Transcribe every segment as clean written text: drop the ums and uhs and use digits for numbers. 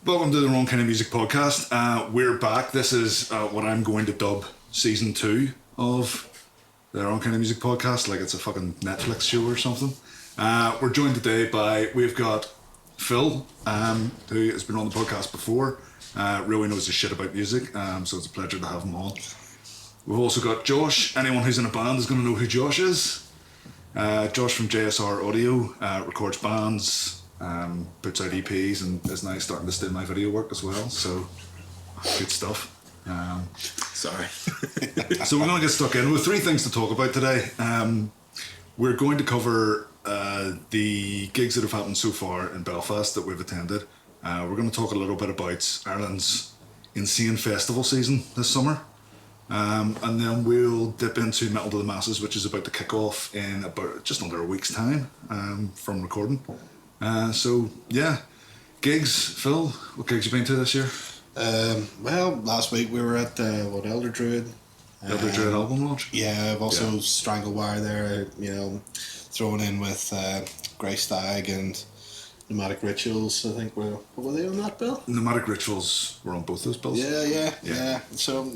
Welcome to the Wrong Kind of Music podcast. We're back. This is what I'm going to dub season 2 of the Wrong Kind of Music podcast, like it's a fucking Netflix show or something. We're joined today by, we've got Phil, who has been on the podcast before, really knows his shit about music, so it's a pleasure to have him on. We've also got Josh. Anyone who's in a band is going to know who Josh is. Josh from JSR Audio, records bands, puts out EPs, and is now starting to steal my video work as well, so good stuff. Sorry. So we're going to get stuck in with 3 things to talk about today. We're going to cover the gigs that have happened so far in Belfast that we've attended. We're going to talk a little bit about Ireland's insane festival season this summer. And then we'll dip into Metal to the Masses, which is about to kick off in about just under a week's time from recording. So yeah, gigs. Phil, what gigs you been to this year? Well, last week we were at Elder Druid. Elder Druid album launch. Yeah, I've also Stranglewire there. Thrown in with Grey Stag and Pneumatic Rituals. I think were they on that bill? Pneumatic Rituals were on both those bills. Yeah. So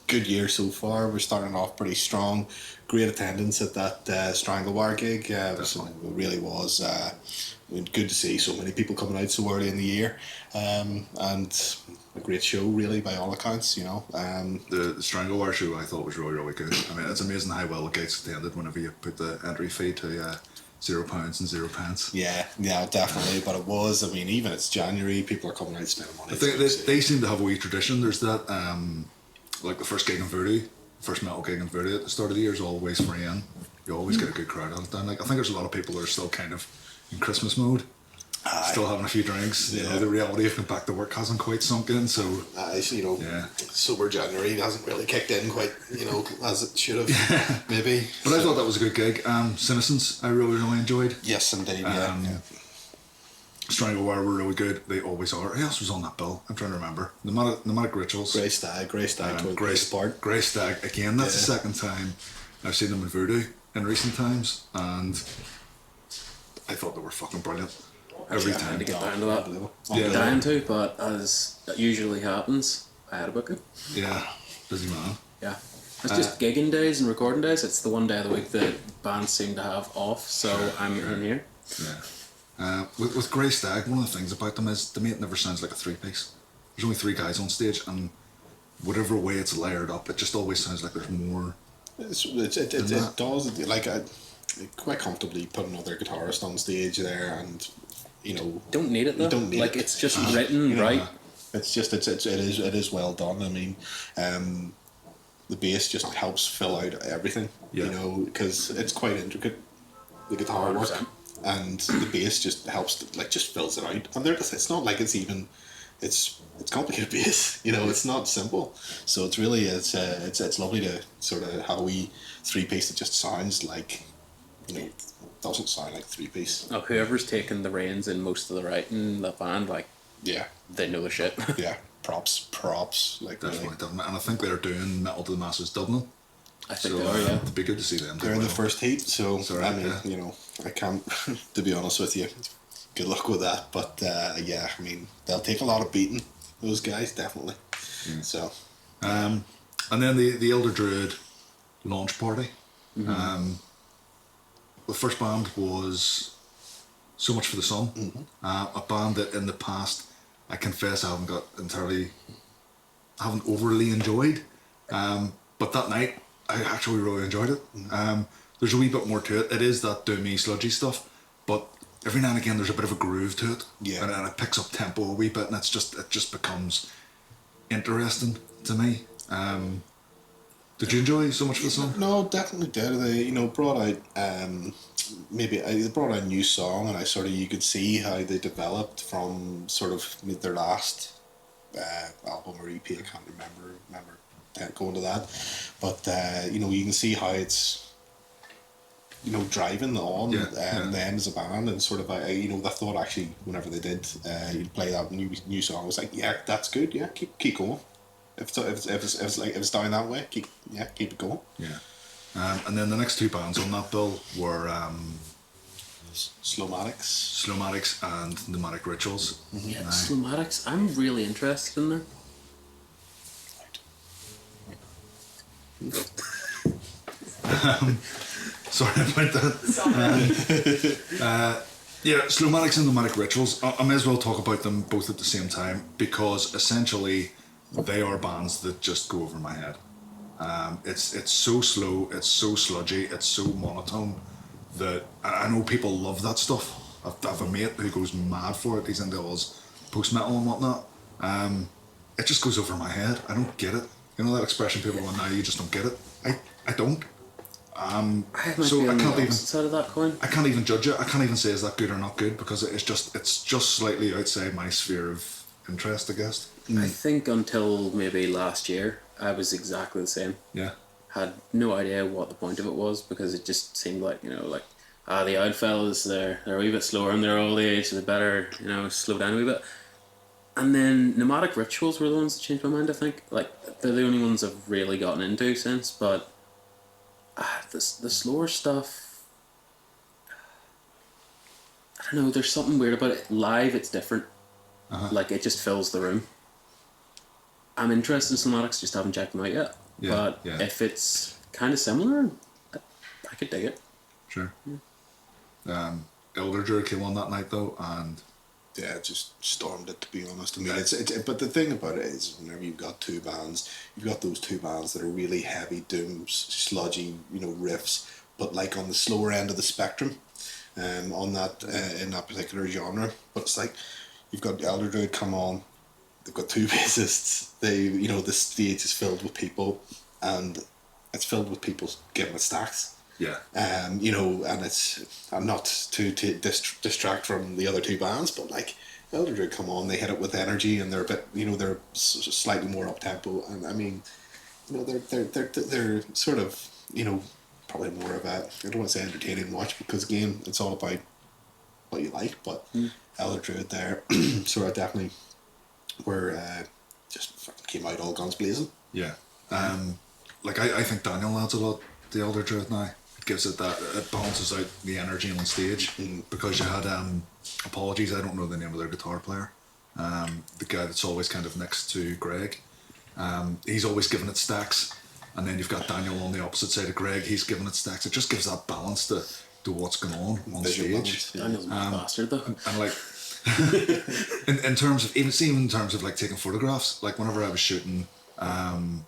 good year so far. We're starting off pretty strong. Great attendance at that Stranglewire gig. It really was good to see so many people coming out so early in the year, and a great show really by all accounts. The Stranglewire show I thought was really good. I mean, it's amazing how well it gets attended whenever you put the entry fee to £0 and 0 pence. Yeah, definitely. But it was. I mean, even it's January, people are coming out spending money. I think they seem to have a wee tradition. There's that like the first gig in Voodoo, first metal gig in Voodoo at the start of the year is always free in. You always get a good crowd on it. And I think there's a lot of people that are still kind of in Christmas mode, still having a few drinks. Yeah. The reality of going back to work hasn't quite sunk in. So sober January hasn't really kicked in quite as it should have. Maybe. But I thought that was a good gig. Citizens, I really enjoyed. Yes, indeed. Stranglewire were really good. They always are. Who else was on that bill? I'm trying to remember. Pneumatic Rituals. Grey Stag. Grey Stag again. That's the second time I've seen them in Voodoo in recent times, and I thought they were fucking brilliant every time. To get down to that. Yeah. Down to, but as it usually happens, I had a booking. Yeah, busy man. Yeah. It's just gigging days and recording days. It's the one day of the week that bands seem to have off, so I'm in here. Yeah. With Grey Stag, one of the things about them is to me it never sounds like a 3-piece. There's only 3 guys on stage, and whatever way it's layered up, it just always sounds like there's more. It does. Like I quite comfortably put another guitarist on stage there, and don't need it though. Don't need it. It's just written right. It's just it is well done. I mean, the bass just helps fill out everything. Because it's quite intricate, the guitar 100%. work. And the bass just helps, just fills it out. And it's not like it's complicated bass. It's not simple. So it's really it's lovely to sort of have a wee 3-piece that just sounds like, doesn't sound like 3-piece. Oh, whoever's taken the reins in most of the writing, the band, they know the shit. Yeah, props. Definitely, and I think they're doing Metal to the Masses Dublin. I think they are, yeah. It'd be good to see them. They're in the first heat, so I can't, to be honest with you, good luck with that. But they'll take a lot of beating, those guys, definitely. Yeah. So, and then the Elder Druid launch party. Mm-hmm. The first band was So Much for the Sun, a band that in the past, I confess, I haven't overly enjoyed. But that night, I actually really enjoyed it. There's a wee bit more to it. It is that doomy, sludgy stuff, but every now and again there's a bit of a groove to it. Yeah. And it picks up tempo a wee bit, and it just becomes interesting to me. Did you enjoy So Much for the Sun? No, definitely did. They brought out they brought out a new song, and you could see how they developed from sort of their last album or EP. I can't remember going to that, but you can see how it's driving on them as a band, and sort of I thought actually whenever they did play that new song, I was like, yeah, that's good, yeah, keep going. If it's down that way, keep it going. Yeah. And then the next 2 bands on that bill were Slowmatics. and Pneumatic Rituals. Yeah, Aye. Slowmatics. I'm really interested in them. Sorry about that. Yeah, Slowmatics and Pneumatic Rituals. I may as well talk about them both at the same time because essentially they are bands that just go over my head. It's so slow, it's so sludgy, it's so monotone that I know people love that stuff. I've a mate who goes mad for it. He's into all his post metal and whatnot. It just goes over my head. I don't get it. You know that expression people go, "Now you just don't get it." I don't. So I can't even side of that coin. I can't even judge it. I can't even say is that good or not good because it's just slightly outside my sphere of interest, I guess. I think until maybe last year, I was exactly the same. Yeah. Had no idea what the point of it was because it just seemed like, the old fellas, they're a wee bit slower and they're old age, so they better, slow down a wee bit. And then Pneumatic Rituals were the ones that changed my mind, I think. Like, they're the only ones I've really gotten into since, but the slower stuff, I don't know, there's something weird about it. Live, it's different. Like, it just fills the room. I'm interested in Slowmatics, just haven't checked them out yet. Yeah, but if it's kind of similar, I could dig it. Sure. Elder Druid came on that night though, and yeah, just stormed it, to be honest. I mean, but the thing about it is, whenever you've got two bands, you've got those two bands that are really heavy, doom, sludgy, riffs, but like on the slower end of the spectrum, on that in that particular genre. But it's like you've got Elder Druid come on. They've got two bassists. The stage is filled with people, and it's filled with people giving it stacks. yeah. And I'm not to distract from the other two bands, but like Elder Druid come on, they hit it with energy, and they're a bit, they're slightly more up tempo, and I mean, they're sort of, probably more of a, I don't want to say entertaining watch because again, it's all about what you like, but Elder Druid there, sort of definitely were just fucking came out all guns blazing. Yeah. I think Daniel adds a lot to the Elder Druid now. It gives it that, it balances out the energy on stage because you had Apologies, I don't know the name of their guitar player, the guy that's always kind of next to Greg, he's always giving it stacks, and then you've got Daniel on the opposite side of Greg, he's giving it stacks. It just gives that balance to what's going on stage. Balance, yeah. Daniel's a bastard though. And like in terms of even in terms of like taking photographs, like whenever I was shooting the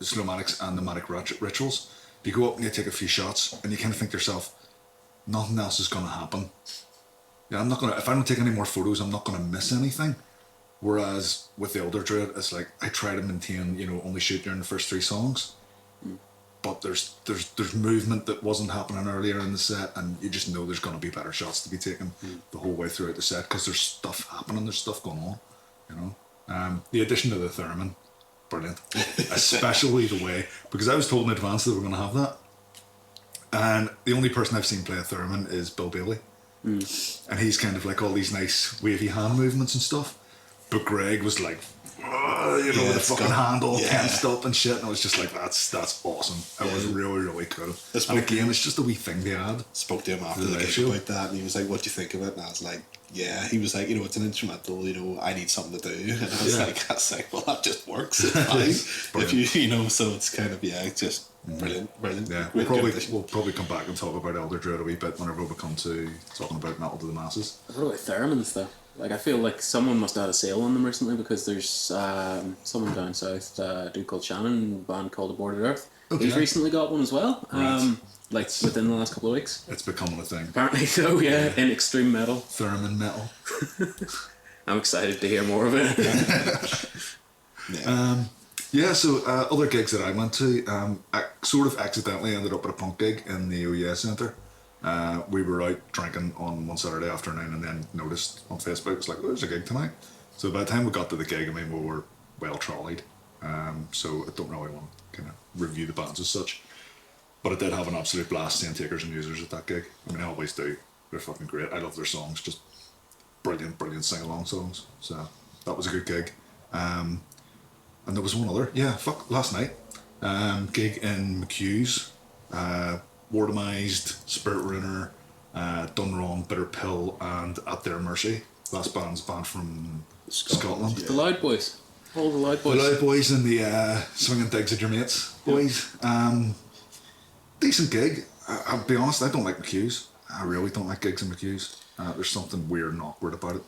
Slowmatics and Pneumatic Rituals, you go up and you take a few shots and you kind of think to yourself, nothing else is going to happen. Yeah, I'm not gonna, if I don't take any more photos, I'm not going to miss anything. Whereas with the Elder Druid, it's like I try to maintain, only shoot during the first 3 songs, but there's movement that wasn't happening earlier in the set, and you just know there's going to be better shots to be taken the whole way throughout the set because there's stuff happening, there's stuff going on. The addition of the theremin, brilliant, especially the way, because I was told in advance that we were going to have that, and the only person I've seen play a theremin is Bill Bailey, and he's kind of like all these nice wavy hand movements and stuff, but Greg was like, with the fucking handle tensed up and shit, and I was just like, that's awesome. It was really, really cool. And again, it's just a wee thing they add. Spoke to him after the gig about that, and he was like, "What do you think of it?" And I was like, "Yeah." He was like, "It's an instrumental. I need something to do." And I was like, "Well, that just works. It's fine." If you, so it's kind of it's just brilliant. Yeah, we'll probably come back and talk about Elder Druid a wee bit whenever we come to talking about metal to the masses. What about theremins though? Like, I feel like someone must have had a sale on them recently because there's someone down south, a dude called Shannon, a band called Aborted Earth. Okay. He's recently got one as well, right. like within the last couple of weeks. It's becoming a thing. Apparently so, yeah, in extreme metal. Theremin metal. I'm excited to hear more of it. So other gigs that I went to, I sort of accidentally ended up at a punk gig in the OES Centre. We were out drinking on one Saturday afternoon and then noticed on Facebook, it was like, there's a gig tonight. So by the time we got to the gig, we were well trolleyed. So I don't really want to kind of review the bands as such. But I did have an absolute blast seeing Takers and Users at that gig. I always do. They're fucking great. I love their songs. Just brilliant sing-along songs. So that was a good gig. And there was one other. Last night. Gig in McHugh's. Wardamized, Spirit Ruiner, Done Wrong, Bitter Pill, and At Their Mercy. Last band's band from Scotland. The Loud Boys. All the Loud The Boys. Loud Boys and the Swinging Digs at Your Mates boys. Decent gig. I'll be honest, I don't like McHugh's. I really don't like gigs in McHugh's. There's something weird and awkward about it.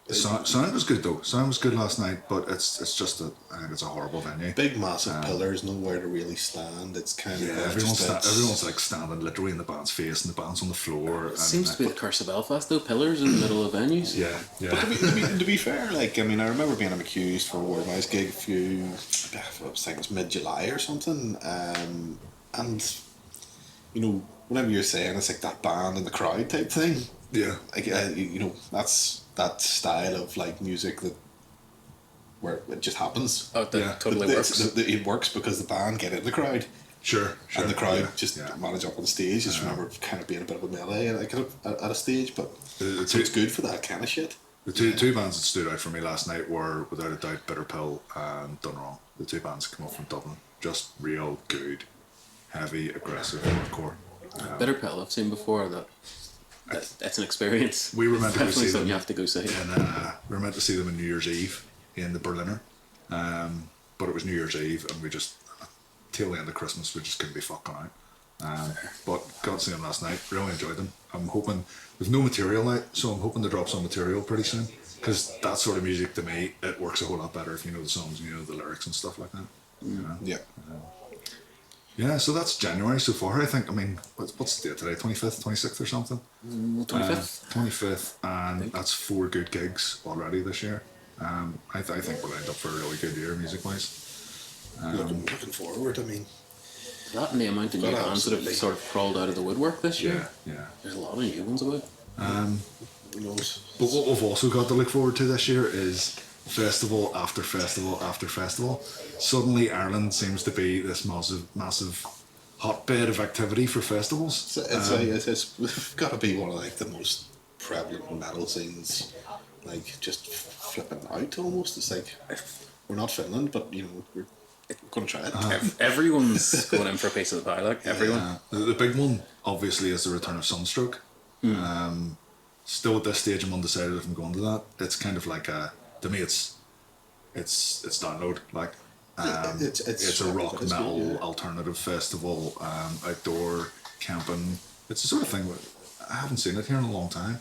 The sound was good though. Sound was good last night, but it's just I think it's a horrible venue. Big massive pillars, nowhere to really stand. It's kind of Everyone's like standing literally in the band's face, and the band's on the floor. It seems to be the curse of Belfast though. Pillars in the middle of venues. Yeah. But to be fair, like I mean, I remember being at McHugh's for a Ward Mouse gig I was thinking it was mid-July or something, and you know, whenever you're saying it's like that band in the crowd type thing. Yeah. Like you know, that's that style of like music where it just happens. Oh, that totally works. It works because the band get in the crowd. Sure. And the crowd manage up on the stage. Just remember kind of being a bit of a melee like at a stage, but so it's good for that kind of shit. The two bands that stood out for me last night were, without a doubt, Bitter Pill and Done Wrong. The two bands that come up from Dublin. Just real good, heavy, aggressive hardcore. Bitter Pill, I've seen before. That's an experience. We were meant to go see them. You have to go see. And we were meant to see them on New Year's Eve in the Berliner, but it was New Year's Eve, and we just till the end of Christmas we just couldn't be fucking out. But got to see them last night. Really enjoyed them. I'm hoping there's no material out, so I'm hoping to drop some material pretty soon. Because that sort of music to me, it works a whole lot better if you know the songs, and you know the lyrics and stuff like that. You know? Yeah. Yeah, so that's January so far. I think. I mean, what's the date today? 25th, 26th, or something. 25th. 25th, and that's 4 good gigs already this year. I think we'll end up for a really good year music wise. Looking forward. I mean, That and the amount of new bands that have sort of crawled out of the woodwork this year. Yeah. There's a lot of new ones about. who knows? But what we've also got to look forward to this year is festival after festival after festival. Suddenly Ireland seems to be this massive hotbed of activity for festivals. It's got to be one of like the most prevalent metal scenes, like just flipping out almost. It's like we're not Finland, but you know we're going to try it. Everyone's going in for a piece of the pie, like everyone. The big one obviously is the return of Sunstroke. Still at this stage I'm undecided if I'm going to that. It's kind of like to me it's download, like it's a rock metal alternative festival, outdoor camping. It's the sort of thing I haven't seen it here in a long time.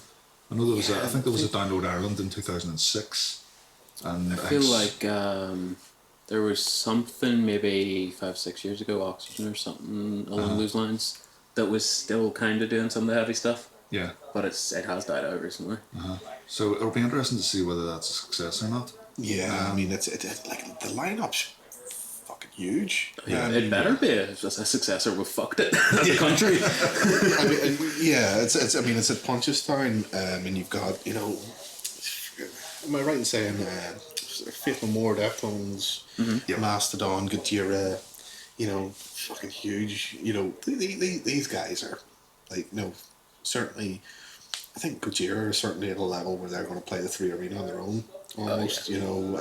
I know there was I think there was a Download Ireland in 2006, and I feel like there was something maybe 5-6 years ago, Oxygen or something along those lines, that was still kind of doing some of the heavy stuff. Yeah, but it has died out recently. So it'll be interesting to see whether that's a success or not. Yeah, I mean it's like the lineup's fucking huge. Yeah, it better be a success, or we've fucked it as a country. I mean, yeah, it's at Punchestown, and you've got, you know, am I right in saying Faith No More, Deftones, Mastodon, Gojira, you know, fucking huge. You know, these guys are like, you know, certainly. I think Gojira are certainly at a level where they're going to play the 3 Arena on their own. Almost, you know.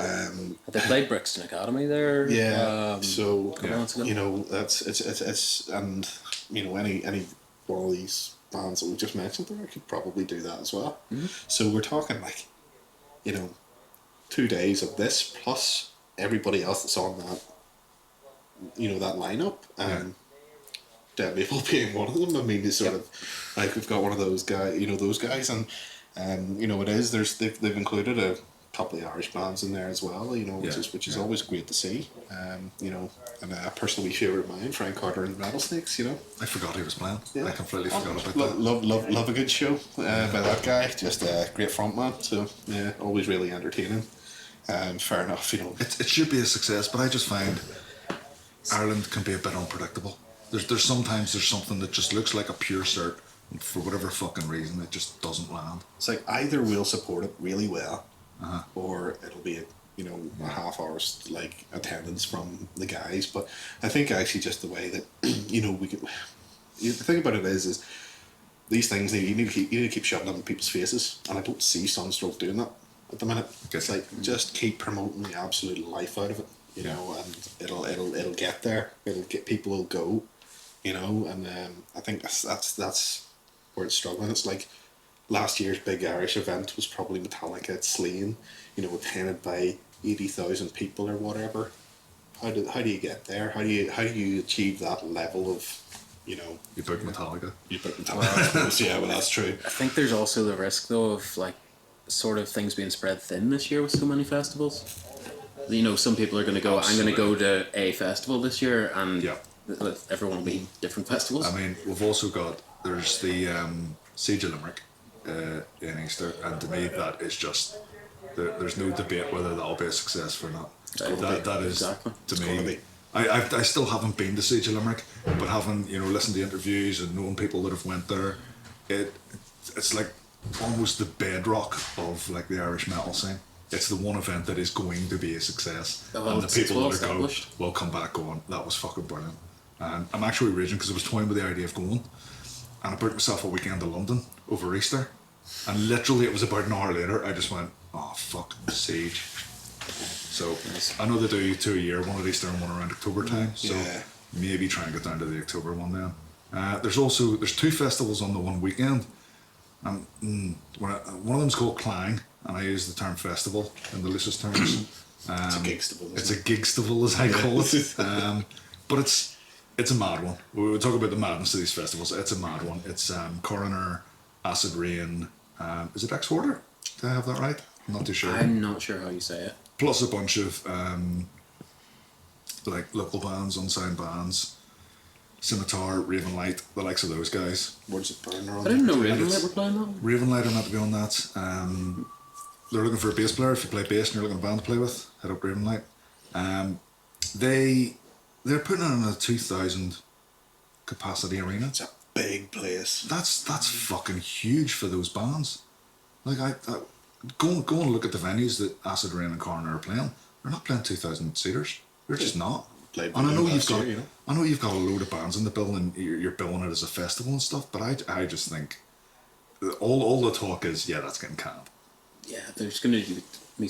They played Brixton Academy there. Yeah. So months ago. you know it's and you know any one of these bands that we just mentioned there could probably do that as well. So we're talking like, you know, 2 days of this plus everybody else that's on that, you know, that lineup, and Dead Maple being one of them. I mean, it's sort of like we've got one of those guys, you know, and you know it is. They've included a couple of Irish bands in there as well, you know, which is always great to see. You know, and a personal favourite of mine, Frank Carter and the Rattlesnakes. You know, I forgot he was playing. I completely forgot about that. Love a good show by that guy. Just a great frontman. So yeah, always really entertaining. Fair enough, you know. It should be a success, but I just find Ireland can be a bit unpredictable. There's sometimes there's something that just looks like a pure cert, and for whatever fucking reason it just doesn't land. It's like either we'll support it really well, or it'll be a half hour's like attendance from the guys. But I think actually just the way that you know we can. The thing about it is these things you need to keep shoving them in people's faces, and I don't see Sunstroke doing that at the minute. It's like just keep promoting the absolute life out of it, you know, and it'll get there. People will go. you know, and I think that's where it's struggling. It's like last year's big Irish event was probably Metallica at Slane, you know, attended by 80,000 people or whatever. How do you get there? How do you achieve that level of, you know? You book Metallica. You book Metallica. I suppose, yeah, well, that's true. I think there's also the risk though of like sort of things being spread thin this year with so many festivals. You know, some people are going to go. Absolutely. I'm going to go to a festival this year, and Yeah. everyone will be different festivals. I mean, we've also got, there's the Siege of Limerick in Easter, and to me that is just, there's no debate whether that'll be a success or not. That is, Exactly. to It's me, gonna be. I still haven't been to Siege of Limerick, but having, you know, listened to interviews and knowing people that have went there, it's like almost the bedrock of like the Irish metal scene. It's the one event that is going to be a success, Oh, well, and the it's people well that go established. will come back going, that was fucking brilliant. And I'm actually raging because I was toying with the idea of going, and I booked myself a weekend to London over Easter, and literally it was about an hour later I just went, oh fuck, Siege. So Nice. I know they do 2 a year, one at Easter and one around October time, so Yeah. maybe try and get down to the October one then. There's 2 festivals on the one weekend. One of them's called Clang, and I use the term festival in the loosest terms. It's a gigstival. It's a gigstival, as I call it. But it's a mad one. We would talk about the madness of these festivals. It's a mad one. It's Coroner, Acid Rain. Is it X-Order? Did I have that right? I'm not too sure. I'm not sure how you say it. Plus a bunch of like local bands, unsigned bands, Scimitar, Raven Light, the likes of those guys. Words of Burner on I didn't know there. Raven Light were playing that one. Raven Light are meant to be on that. They're looking for a bass player. If you play bass and you're looking for a band to play with, hit up Raven Light. They're putting in a 2,000 capacity arena. It's a big place. That's fucking huge for those bands. Like I go and look at the venues that Acid Rain and Coroner are playing. They're not playing 2,000 seaters. They're just not. Played And I know last you've got, year, you know. I know you've got a load of bands in the bill, and you're billing it as a festival and stuff. But I just think all the talk is, yeah, that's getting canned. Yeah, there's going to be.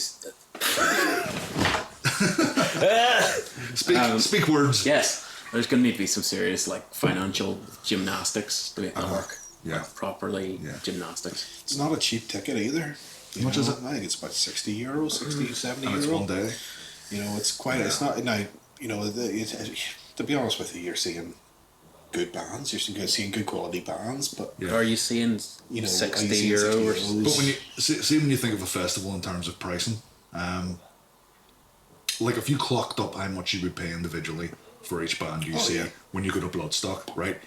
Speak words. Yes, there's going to need to be some serious like financial gymnastics to make that work. Yeah. Like, properly Yeah. gymnastics. It's not a cheap ticket either. How much is it? I think it's about 60 euros, 60, 70 And it's euro. one day. You know, it's quite. It's not now. You know, to be honest with you, you're seeing good bands. You're seeing good quality bands, but Yeah. Are you seeing you know, are you 60 seeing euro or 60 euros? But when you see when you think of a festival in terms of pricing, like if you clocked up how much you would pay individually for each band you see yeah. when you go to Bloodstock, right?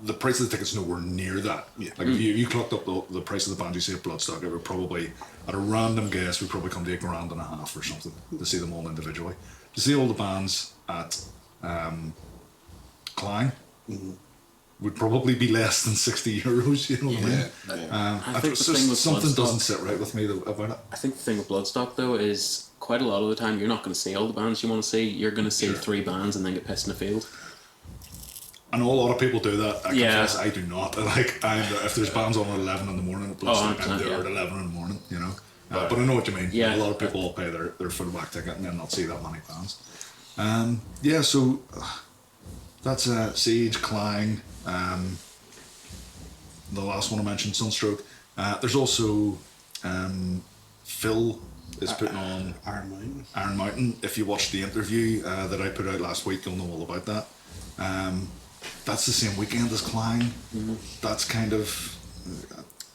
The price of the ticket's nowhere near that. Yeah. Like if you clocked up the price of the band you see at Bloodstock, it would probably, at a random guess, would probably come to $1,500 or something to see them all individually. To see all the bands at Clang would probably be less than 60 euros. You know what I mean? Yeah. I think the thing with Something Bloodstock- doesn't sit right with me about it. I think the thing with Bloodstock though is quite a lot of the time you're not going to see all the bands you want to see. You're going to see Sure. 3 bands and then get pissed in the field. I know a lot of people do that. I Yeah. confess I do not. Like, if there's bands on at 11 in the morning at Bloodstock, I'm 100%, there yeah. at 11 in the morning, you know. But I know what you mean. Yeah. A lot of people will pay their full whack ticket and then not see that many bands. Yeah, so that's Siege, Clang, the last one I mentioned, Sunstroke. There's also Phil is putting on Iron Mountain. Iron Mountain. If you watched the interview that I put out last week, you'll know all about that. That's the same weekend as Clang. That's kind of,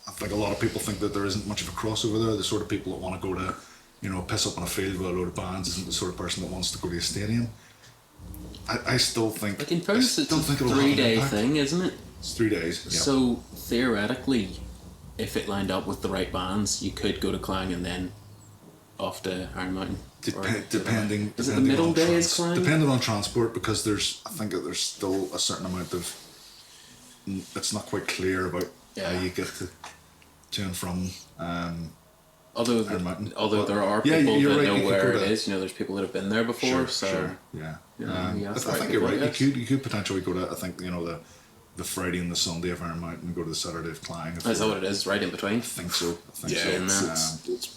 I think a lot of people think that there isn't much of a crossover there. The sort of people that want to go to, you know, piss up on a field with a load of bands isn't the sort of person that wants to go to a stadium. I still think, Like in fairness, I it's still a think it'll have an 3-day impact. thing, isn't it? It's 3 days. Yeah. So theoretically, if it lined up with the right bands, you could go to Clang and then off to Iron Mountain. Or- Depending, Is it the depending middle on day is Clang? Depending on transport, because I think that there's still a certain amount of, it's not quite clear about Yeah. how you get to and from. Although, Iron Mountain. although there are Yeah, people you're that right, know you could where go it to- is. You know, there's people that have been there before. So yeah. Yeah, yeah, I that's the right think you're people, right. I guess. You could potentially go to, I think, you know, the Friday and the Sunday of Iron Mountain and go to the Saturday of Clang. if is that you- what it is? Right in between. I think so. I think Yeah, so. it's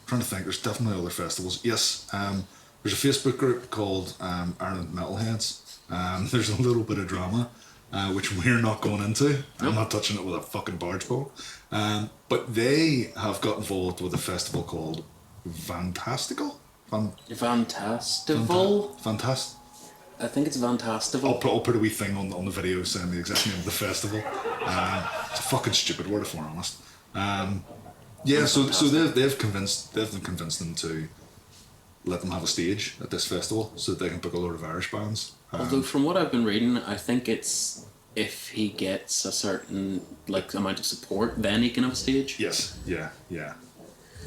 Trying to think, there's definitely other festivals. Yes, there's a Facebook group called Ireland Metalheads, There's a little bit of drama, which we're not going into. I'm not touching it with a fucking barge pole. But they have got involved with a festival called Fantastical. Fantastival? Fantast. I think it's Fantastival. I'll put a wee thing on the video saying the exact name of the festival. It's a fucking stupid word, if we're honest. So they've convinced them to let them have a stage at this festival so that they can book a load of Irish bands. Although from what I've been reading, I think it's if he gets a certain amount of support, then he can have a stage. Yes, yeah.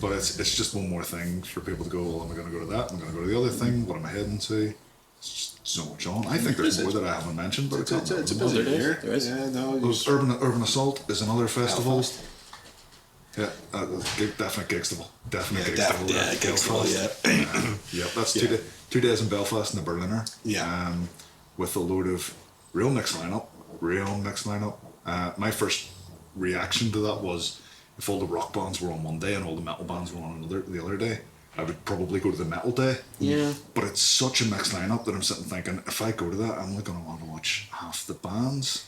But it's just one more thing for people to go, well, am I going to go to that? Am I going to go to the other thing? What am I heading to? It's just so much on. I think there's more that I haven't mentioned, but it's a busy year. There is. Yeah, no. Urban Assault is another festival. Belfast. Yeah, definite Gigstival. Definite Yeah, Gigstival. Gigstival, Yeah, that's 2 days in Belfast and the Berliner. Yeah. With a load of real mixed lineup. My first reaction to that was if all the rock bands were on one day and all the metal bands were on the other day, I would probably go to the metal day. Yeah. But it's such a mixed lineup that I'm sitting thinking, if I go to that, I'm only going to want to watch half the bands.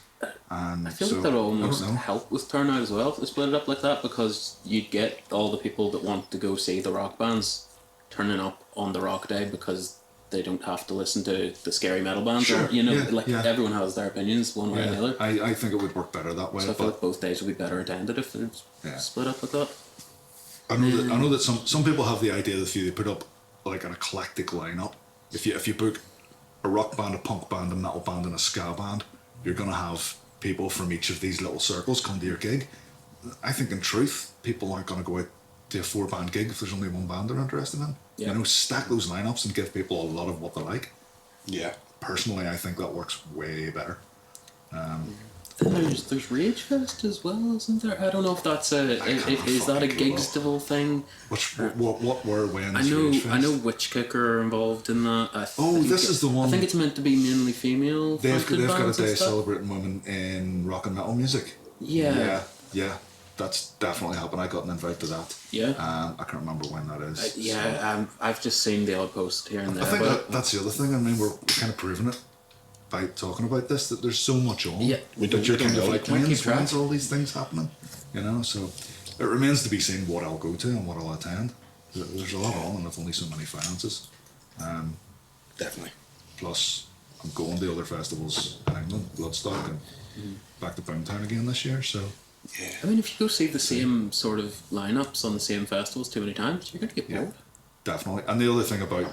And I feel like that would almost help with turnout as well to split it up like that, because you'd get all the people that want to go see the rock bands turning up on the rock day because they don't have to listen to the scary metal bands. Sure. Or, everyone has their opinions one way or the other. I think it would work better that way. So I feel like both days would be better attended if they're split up like that. I know that some people have the idea that if you put up like an eclectic lineup, if you book a rock band, a punk band, a metal band, and a ska band, you're gonna have people from each of these little circles come to your gig. I think in truth, people aren't gonna go out to a 4-band gig if there's only one band they're interested in. Yeah. Stack those lineups and give people a lot of what they like. Yeah. Personally, I think that works way better. Then there's Rage Fest as well, isn't there? I don't know if that's is that a Gigstival thing? What were when? I know Witch Kicker are involved in that. This is the one. I think it's meant to be mainly female. They've got a day stuff. celebrating women in rock and metal music. Yeah. That's definitely happened. I got an invite to that. Yeah. I can't remember when that is. I've just seen the odd post here and there. I think that's the other thing. I mean, we're kind of proving it by talking about this, that there's so much on. Yeah. That you're kind of like, keep track. when's all these things happening? So it remains to be seen what I'll go to and what I'll attend. There's a lot on, and there's only so many finances. Definitely. Plus, I'm going to other festivals in England, Bloodstock, and back to Boomtown again this year. So, yeah. I mean, if you go see the same sort of lineups on the same festivals too many times, you're going to get bored. Definitely. And the other thing about,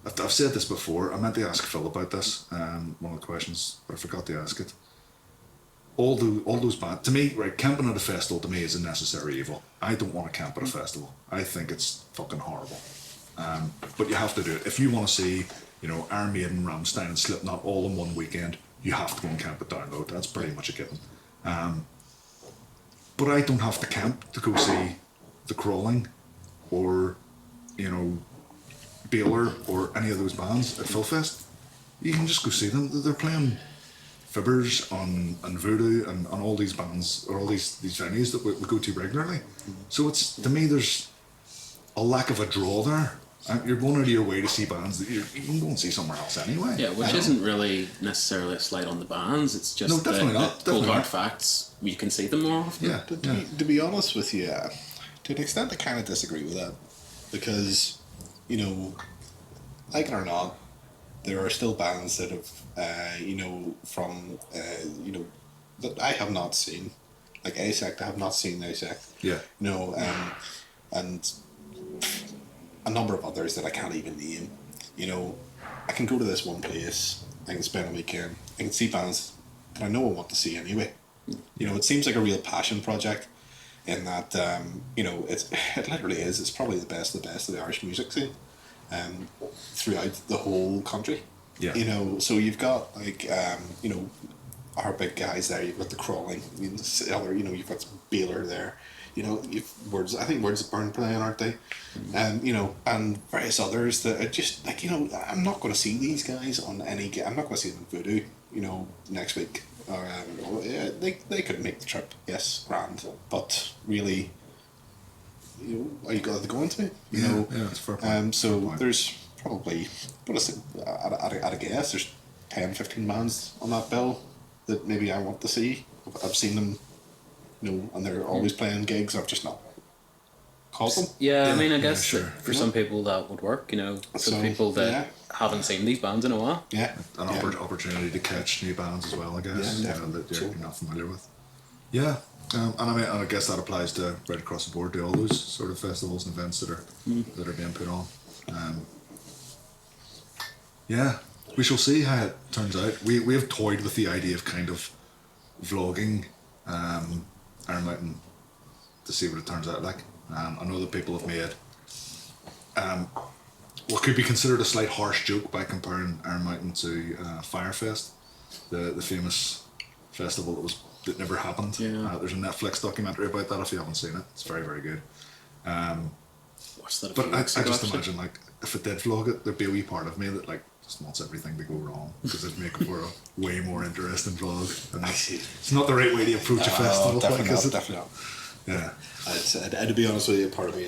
I've said this before, I meant to ask Phil about this, one of the questions, but I forgot to ask it. All those bands, to me, right, camping at a festival to me is a necessary evil. I don't want to camp at a festival. I think it's fucking horrible. But you have to do it. If you want to see, Iron Maiden, Rammstein and Slipknot all in one weekend, you have to go and camp at Download. That's pretty much a given. But I don't have to camp to go see The Crawling or, Baylor or any of those bands at Philfest. You can just go see them. They're playing Fibbers and Voodoo and all these bands or all these venues that we go to regularly. So it's, to me, there's a lack of a draw there. You're going out of your way to see bands that you can go and see somewhere else anyway. Yeah, which isn't really necessarily a slight on the bands. It's just No, definitely not. cold hard facts. You can see them more often. Yeah. To be honest with you, to an extent I kind of disagree with that. Because, like it or not, there are still bands that have, from, that I have not seen. Like ASECT, I have not seen ASECT. Yeah. And a number of others that I can't even name. I can go to this one place, I can spend a weekend, I can see bands that I know I want to see anyway. It seems like a real passion project in that, it literally is. It's probably the best of the Irish music scene throughout the whole country. Yeah. So you've got our big guys there. You've got The Crawling. You've got Baylor there. You've Words. I think Words of Burn playing, aren't they? And and various others that are just like I'm not going to see these guys on any. I'm not going to see them in Voodoo. Next week. Or they could make the trip. Yes, grand. But really, are you going to? Yeah, it's fair point. So there's probably, at a guess, there's 10, 15 bands on that bill that maybe I want to see. I've seen them, and they're always playing gigs. I've just not caught them. Yeah, I mean, I yeah, guess sure. that for some people that would work, for So, people that yeah. haven't seen these bands in a while. Yeah. An opportunity to catch new bands as well, I guess. Yeah, That definitely. you're not familiar with. Yeah, and I guess that applies to right across the board to all those sort of festivals and events that are being put on. Yeah, we shall see how it turns out. We have toyed with the idea of kind of vlogging Iron Mountain to see what it turns out like. I know that people have made what could be considered a slight harsh joke by comparing Iron Mountain to Firefest, the famous festival that never happened. Yeah. There's a Netflix documentary about that if you haven't seen it. It's very, very good. Watched that a But few I weeks ago, just actually. imagine like if it did vlog it, there'd be a wee part of me that like just wants everything to go wrong because it'd make it for a way more interesting vlog. And it's not the right way to approach a festival. Definitely like, is not. it? Definitely not. Yeah. And to be honest with you, part of me,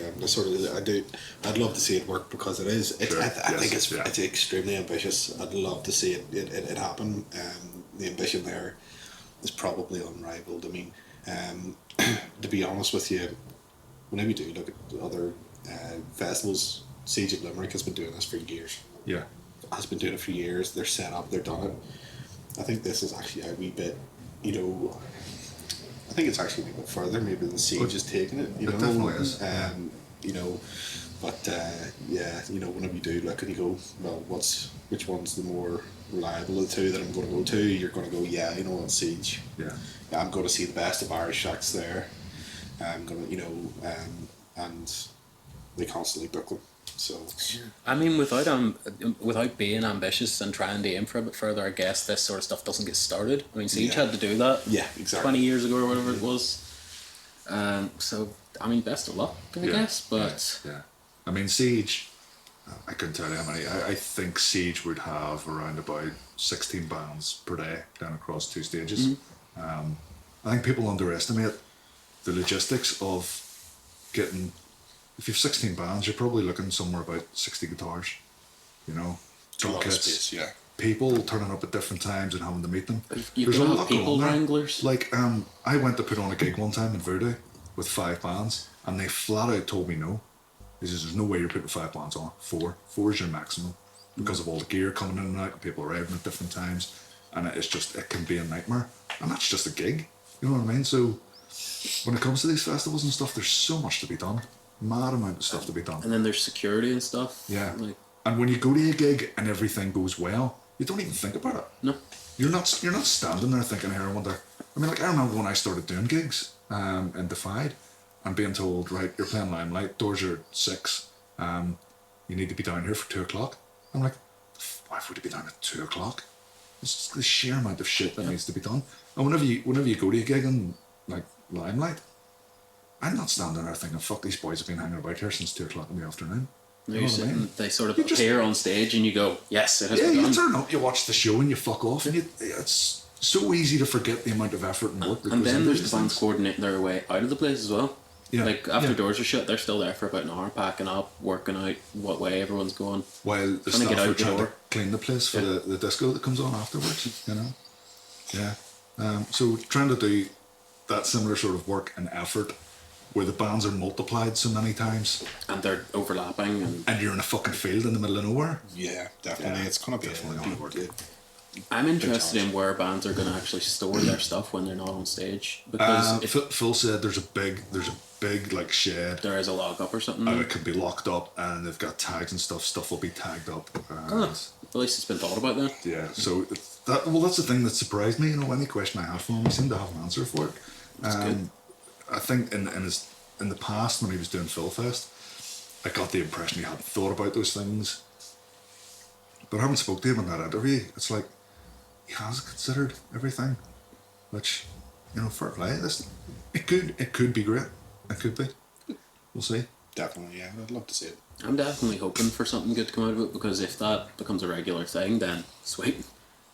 I'd love to see it work because it is. Sure. I think Yes, yeah. it's extremely ambitious. I'd love to see it happen. The ambition there is probably unrivaled. I mean, to be honest with you, whenever you do look at other festivals, Siege of Limerick has been doing this for years. Yeah. Has been doing it for years. They're set up. They're done it. I think this is actually a wee bit, I think it's actually a wee bit further maybe than Siege is taking it. It definitely is. Whenever you do look and you go, well, which one's the more reliable of the two that I'm going to go to? You're going to go, it's Siege. Yeah. I'm going to see the best of Irish acts there. I'm going to, and they constantly book them. So I mean, without being ambitious and trying to aim for a bit further, I guess this sort of stuff doesn't get started. I mean, Siege had to do that. Yeah, exactly. 20 years ago or whatever it was. So I mean, best of luck, I guess. But yeah. I mean, Siege. I couldn't tell you how many. I think Siege would have around about 16 bands per day down across 2 stages. I think people underestimate the logistics of getting. If you have 16 bands, you're probably looking somewhere about 60 guitars. Drum kits. yeah. People turning up at different times and having to meet them. You've There's got a to lot have going people on there. wranglers. Like, I went to put on a gig one time in Voodoo with 5 bands, and they flat out told me no. He says, there's no way you're putting 5 bands on. 4 is your maximum because of all the gear coming in and out, and people arriving at different times, and it can be a nightmare. And that's just a gig, you know what I mean? So when it comes to these festivals and stuff, there's so much to be done. Mad amount of stuff to be done. And then there's security and stuff. Yeah. Like, And when you go to a gig and everything goes well, you don't even think about it. no. You're not standing there thinking, here, I wonder. I mean, like, I remember when I started doing gigs in Defied and being told, right, you're playing Limelight, doors are at 6, you need to be down here for 2 o'clock. I'm like, why would you be down at 2 o'clock? It's just the sheer amount of shit that needs to be done. And whenever you go to a gig in, like, Limelight, I'm not standing there thinking, fuck, these boys have been hanging about here since 2 o'clock in the afternoon. No, You you're know what I sitting, mean? they sort of You just- appear on stage and you go, yes, it has Yeah, been you done. turn up, you watch the show and you fuck off, and it's so easy to forget the amount of effort and work that And goes then into there's these the bands things. coordinating their way out of the place as well. Yeah, Like, after yeah. doors are shut, they're still there for about an hour, packing up, working out what way everyone's going. While the Trying to get staff out are the trying to door. clean the place for the disco that comes on afterwards, Yeah. So trying to do that similar sort of work and effort where the bands are multiplied so many times And they're overlapping. and you're in a fucking field in the middle of nowhere. Yeah, definitely. Yeah, It's going to be definitely a gonna work. I'm interested in where bands are going to actually store their stuff when they're not on stage. Because if Phil said there's a big like shed there is a lockup or something, and it can be locked up and they've got tags and stuff will be tagged up. at least it's been thought about then. Yeah, so that's the thing that surprised me. Any question I had for him, he seemed to have an answer for it. good. I think in the past when he was doing Philfest, I got the impression he hadn't thought about those things. But I haven't spoke to him in that interview. It's like he has considered everything, which fair play. It could be great. It could be. We'll see. Definitely, yeah. I'd love to see it. I'm definitely hoping for something good to come out of it, because if that becomes a regular thing, then sweet.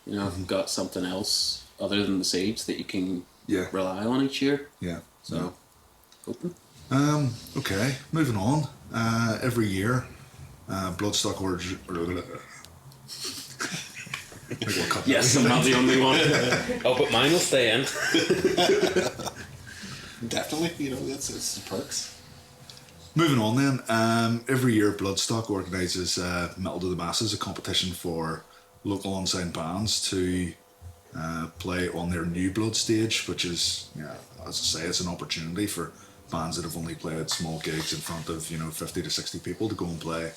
You've got something else other than the Siege that you can Yeah. rely on each year. Yeah. So, hoping. Okay, moving on. Every year, Bloodstock think we'll cut Yes, that. I'm not the only one. Oh, but mine will stay in. Definitely, you know, it's the perks. Moving on then, every year Bloodstock organises Metal to the Masses, a competition for local on-site bands to play on their New Blood stage, which is, as I say, it's an opportunity for bands that have only played small gigs in front of 50 to 60 people to go and play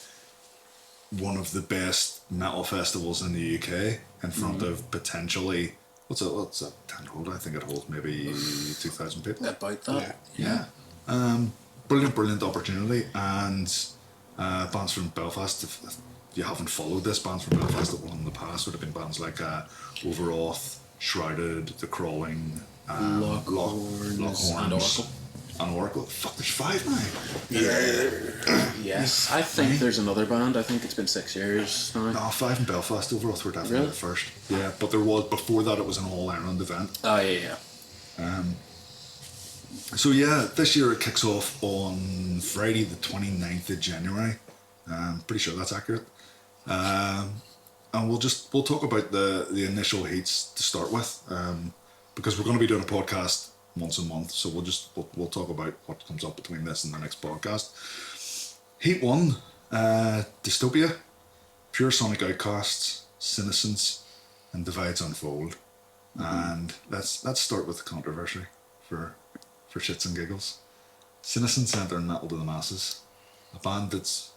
one of the best metal festivals in the UK in front of potentially what's that tent hold? I think it holds maybe 2,000 people. About that. Yeah. Brilliant opportunity, and bands from Belfast. If you haven't followed this, bands from Belfast that won in the past would have been bands like Overoath, Shrouded, The Crawling, Lockhorns, and Oracle. Fuck, there's 5 now. Yes, I think there's another band. I think it's been 6 years now. No, 5 in Belfast. Overoath were definitely the first. Yeah, but there was before that. It was an All Ireland event. Oh yeah. So yeah, this year it kicks off on Friday the 29th of January. Pretty sure that's accurate. And we'll talk about the initial heats to start with, because we're going to be doing a podcast once a month. So we'll talk about what comes up between this and the next podcast. Heat 1, Dystopia, Pure Sonic Outcasts, Senescence, and Divides Unfold. And let's start with the controversy for shits and giggles. Senescence enter Metal to the Masses, a band that's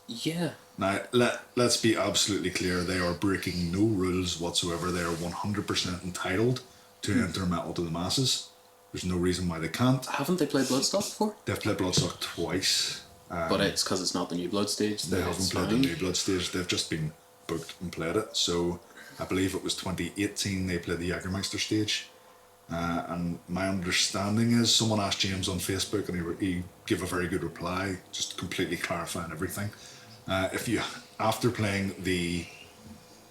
now let's be absolutely clear, they are breaking no rules whatsoever. They are 100% entitled to enter Metal to the Masses. There's no reason why they can't. Haven't they played Bloodstock before? They've played Bloodstock twice. But it's because it's not the New Blood stage. They haven't played the New Blood stage. They've just been booked and played it. So I believe it was 2018 they played the Jägermeister stage. And my understanding is, someone asked James on Facebook and he gave a very good reply, just completely clarifying everything. If you, after playing the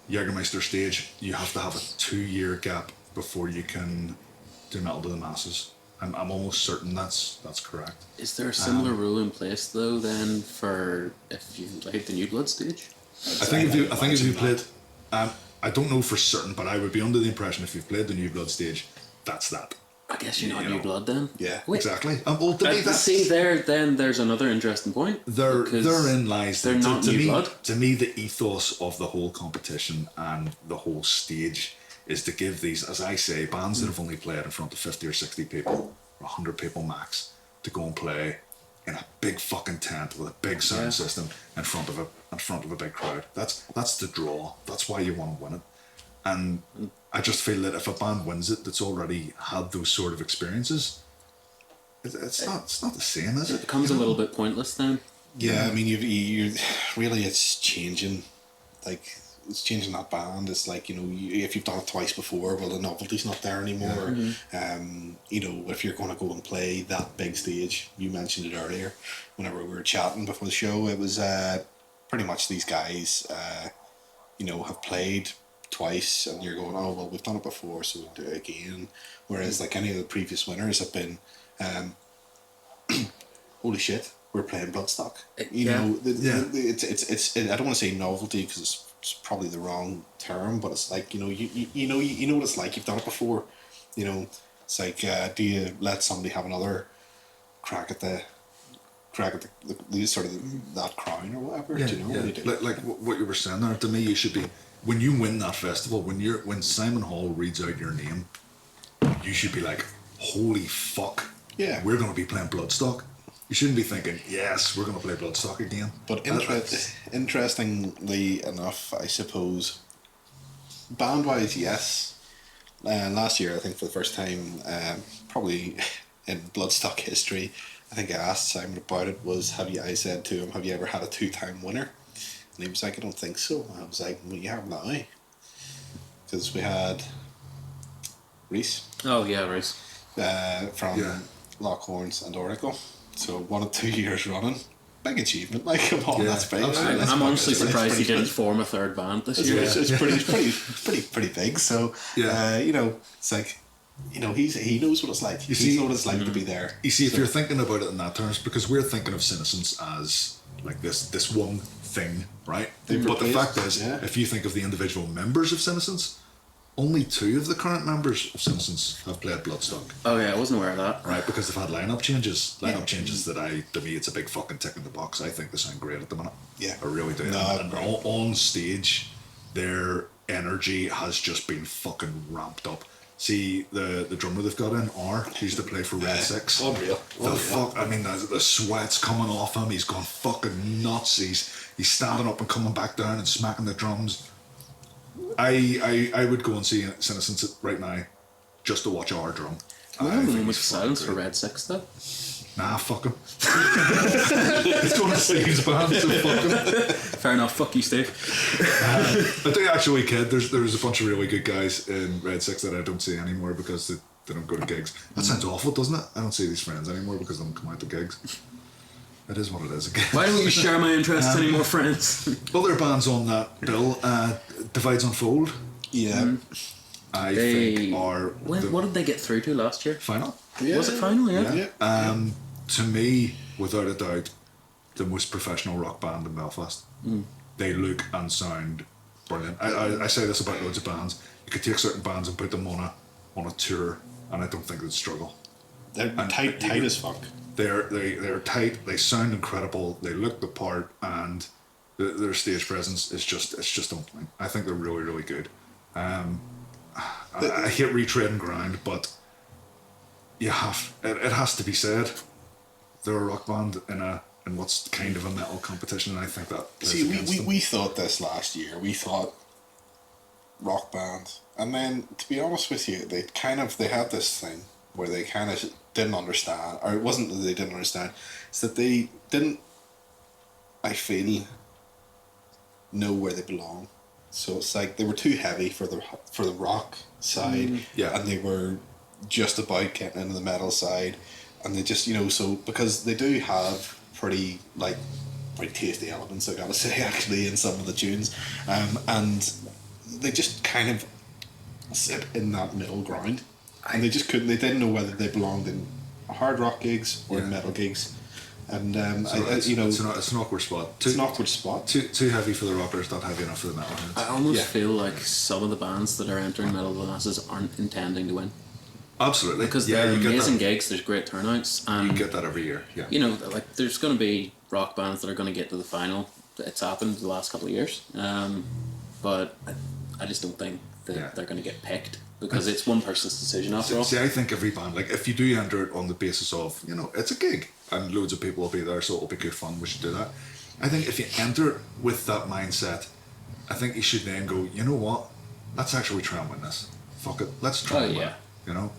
Jägermeister stage, you have to have a 2-year gap before you can do Metal to the Masses. I'm almost certain that's correct. Is there a similar rule in place though then for if you played the New Blood stage? I think if you played, I don't know for certain, but I would be under the impression if you've played the New Blood stage, that's that. I guess you're not New Blood then. Yeah, exactly. Well, to me, see there's another interesting point. Therein lies they're not New Blood. To me, the ethos of the whole competition and the whole stage is to give these, as I say, bands that have only played in front of 50 or 60 people or 100 people max to go and play in a big fucking tent with a big sound system in front of a big crowd. That's the draw. That's why you want to win it. And I just feel that if a band wins it that's already had those sort of experiences, it's not the same, is it? It becomes a little bit pointless then. Yeah, I mean, you're really, it's changing. Like, it's changing that band. It's like, if you've done it twice before, well, the novelty's not there anymore. If you're going to go and play that big stage, you mentioned it earlier, whenever we were chatting before the show, it was pretty much these guys, have played twice, and you're going, oh, well, we've done it before, so we'll do it again. Whereas, like, any of the previous winners have been, holy shit, we're playing Bloodstock. It's I don't want to say novelty because it's probably the wrong term, but it's like, you know what it's like. You've done it before. It's like, do you let somebody have another crack at the sort of that crown or whatever? Yeah, do you know? yeah. What do you do? Like what you were saying there, to me, you should be, when you win that festival, when Simon Hall reads out your name, you should be like, holy fuck, yeah, we're going to be playing Bloodstock. You shouldn't be thinking, yes, we're going to play Bloodstock again. But interestingly enough, I suppose, band-wise, yes. Last year, I think for the first time, probably in Bloodstock history, I think I asked Simon about it, I said to him, have you ever had a 2-time winner? And he was like, I don't think so. And I was like, well, you have now. Because we had Reese. Oh, yeah, Reese. From Lockhorns and Oracle. So 1 or 2 years running. Big achievement, like, come on, that's big. I'm honestly surprised he didn't form a third band this year. It's pretty big. So, it's like, he knows what it's like. He knows what it's like to be there. You see, if you're thinking about it in that terms, because we're thinking of Senescence as like this one thing, right? But the fact is, if you think of the individual members of Senescence, only 2 of the current members of Citizens have played Bloodstock. Okay, I wasn't aware of that. Right, because they've had lineup changes. Lineup changes that to me, it's a big fucking tick in the box. I think they sound great at the minute. Yeah. I really do. No, and on stage, their energy has just been fucking ramped up. See, the drummer they've got in, R, he used to play for Red Six. Unreal. Fuck, I mean, the sweat's coming off him. He's gone fucking nuts. He's standing up and coming back down and smacking the drums. I would go and see Citizens right now just to watch our drum. What I a think moment of he's silence fucking for great. Red Six, though. Nah, fuck him. It's going to Steve's band, so fuck him. Fair enough. Fuck you, Steve. I do actually, kid. There's a bunch of really good guys in Red Six that I don't see anymore because they don't go to gigs. That sounds awful, doesn't it? I don't see these friends anymore because they don't come out to gigs. It is what it is again. Why don't you share my interests anymore, friends? Other bands on that bill, Divides Unfold, Yeah. I think are What did they get through to last year? final. Yeah. Was it final? Yeah. To me, without a doubt, the most professional rock band in Belfast. They look and sound brilliant. I say this about loads of bands. You could take certain bands and put them on a tour, and I don't think they'd struggle. They're tight as fuck. They're tight. They sound incredible. They look the part, and their stage presence is just on point. I think they're really, really good. I hate retreading ground, but it has to be said. They're a rock band in what's kind of a metal competition, and I think that plays See, against them. we thought this last year. We thought rock band, and then to be honest with you, they had this thing where they kind of didn't understand, or it wasn't that they didn't understand, it's that they didn't, I feel, know where they belong. So it's like they were too heavy for the rock side, Yeah. and they were just about getting into the metal side, and they just, so because they do have pretty tasty elements, I gotta say, actually, in some of the tunes, and they just kind of sit in that middle ground, and they didn't know whether they belonged in hard rock gigs or in metal gigs, and it's an awkward spot. it's an awkward spot. Too heavy for the rockers, not heavy enough for the metalheads. I almost Yeah. feel like some of the bands that are entering Metal of the Masses aren't intending to win. Absolutely, Because yeah, they're you get amazing that. gigs, there's great turnouts, and You get that every year. Yeah, there's going to be rock bands that are going to get to the final. It's happened the last couple of years, but I just don't think that they're going to get picked because it's one person's decision after all. See, I think every band, if you do enter it on the basis of, it's a gig and loads of people will be there, so it'll be good fun, we should do that. I think if you enter it with that mindset, I think you should then go, you know what, let's actually try and win this. Fuck it, let's try and win it.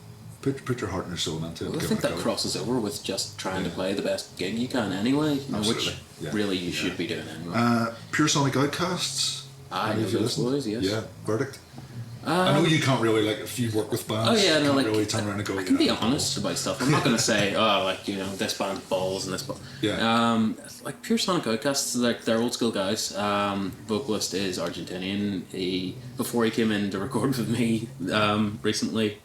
Put your heart and your soul into it. Well, I give think it a that go. crosses over with just trying to play the best gig you can anyway, which Absolutely, yeah. really you should be doing anyway. Pure Sonic Outcasts. I Any know of you those listen? boys, yes. Yeah, Verdict. I know you can't really, if you work with bands, Oh yeah, you no, can't really turn around and go, I can be honest about stuff. I'm not going to say, this band's balls and this ball. Yeah. Pure Sonic Outcasts, they're old school guys. Vocalist is Argentinian. Before he came in to record with me recently,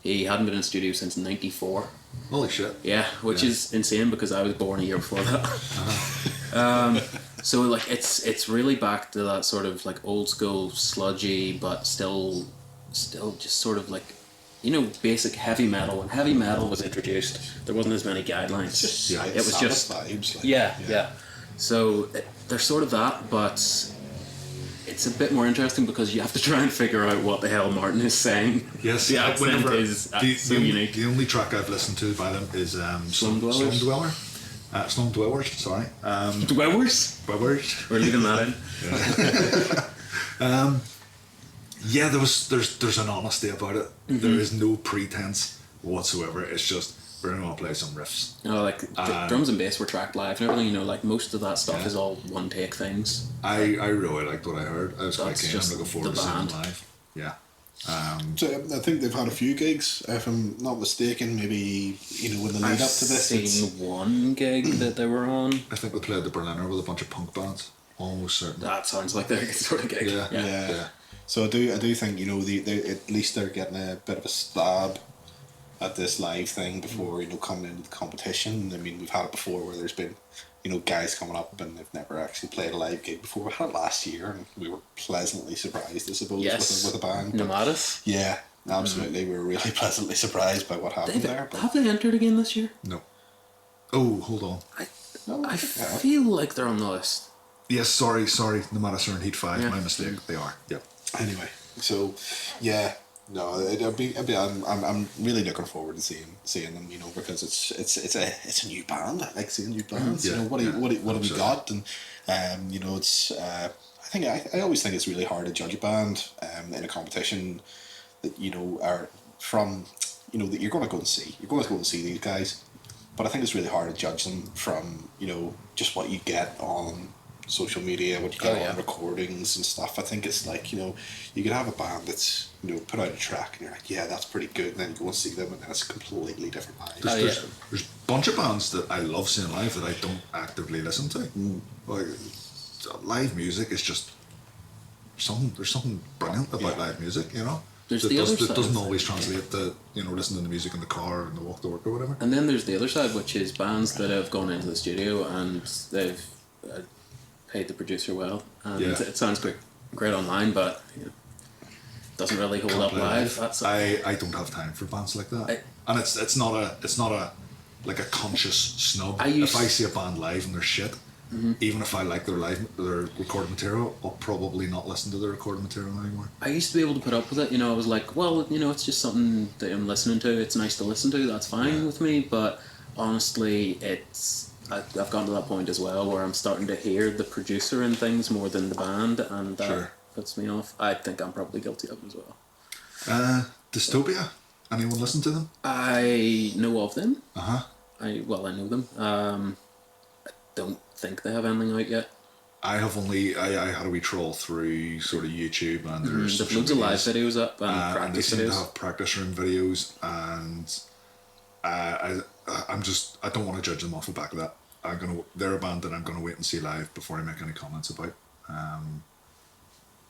he hadn't been in studio since '94. Holy shit. Yeah, which is insane because I was born a year before that. So it's really back to that sort of old school sludgy, but still just sort of basic heavy metal. When heavy metal was introduced, there wasn't as many guidelines. It was just vibes. yeah. So they're sort of that, but it's a bit more interesting because you have to try and figure out what the hell Martin is saying. Yes, the accent is so unique. The only track I've listened to by them is Slum Dwellers? Slum Dwellers, sorry. Dwellers? Dwellers. We're leaving that in. There's an honesty about it. There is no pretense whatsoever. It's just we're gonna play some riffs. Drums and bass were tracked live and everything. Most of that stuff is all one take things. I really liked what I heard. I was quite That's keen. I'm just looking forward the to seeing them band. live. Yeah. So I think they've had a few gigs, if I'm not mistaken. Maybe with the lead I've up to this. it's- seen one gig that they were on. I think we played the Berliner with a bunch of punk bands. Almost certain. That sounds like their sort of gig. Yeah. Yeah. So I do think they at least they're getting a bit of a stab at this live thing before coming into the competition. I mean, we've had it before where there's been guys coming up and they've never actually played a live gig before. We had it last year and we were pleasantly surprised, I suppose, with a band. Nomadis. Yeah, absolutely. We were really pleasantly surprised by what happened there. But Have they entered again this year? No. Oh, hold on. I feel like they're on the list. Yes, sorry. No matter certain Heat 5, my mistake. They are. Yep. Anyway, so yeah, no, I'm really looking forward to seeing them, because it's a new band. I like seeing new bands. Yeah, What have we absolutely. got? And it's I always think it's really hard to judge a band in a competition that are from that you're going to go and see. You're going to go and see these guys, but I think it's really hard to judge them from just what you get on social media, what you get on recordings and stuff. I think it's like you could have a band that's put out a track and you're like, yeah, that's pretty good, and then you go and see them and then it's a completely different vibe. There's a bunch of bands that I love seeing live that I don't actively listen to. Like live music is just there's something brilliant about live music, There's that the other side. doesn't always translate to listening to music in the car and the walk to work or whatever. And then there's the other side, which is bands that have gone into the studio and they've paid the producer well, and it sounds great online, but doesn't really hold up live. That's I don't have time for bands like that, and it's not a like a conscious snub. If I see a band live and they're shit, even if I like their recorded material, I'll probably not listen to their recorded material anymore. I used to be able to put up with it. I was like, well, it's just something that I'm listening to. It's nice to listen to. That's fine with me. But honestly, I've gotten to that point as well where I'm starting to hear the producer and things more than the band, and that puts me off. I think I'm probably guilty of it as well. Dystopia. Anyone listen to them? I know of them. I know them. I don't think they have anything out yet. I have only I had a wee troll through sort of YouTube and there's loads of live videos up and practice and they seem videos. to have practice room videos, and I don't want to judge them off the back of that. They're a band that I'm gonna wait and see live before I make any comments about.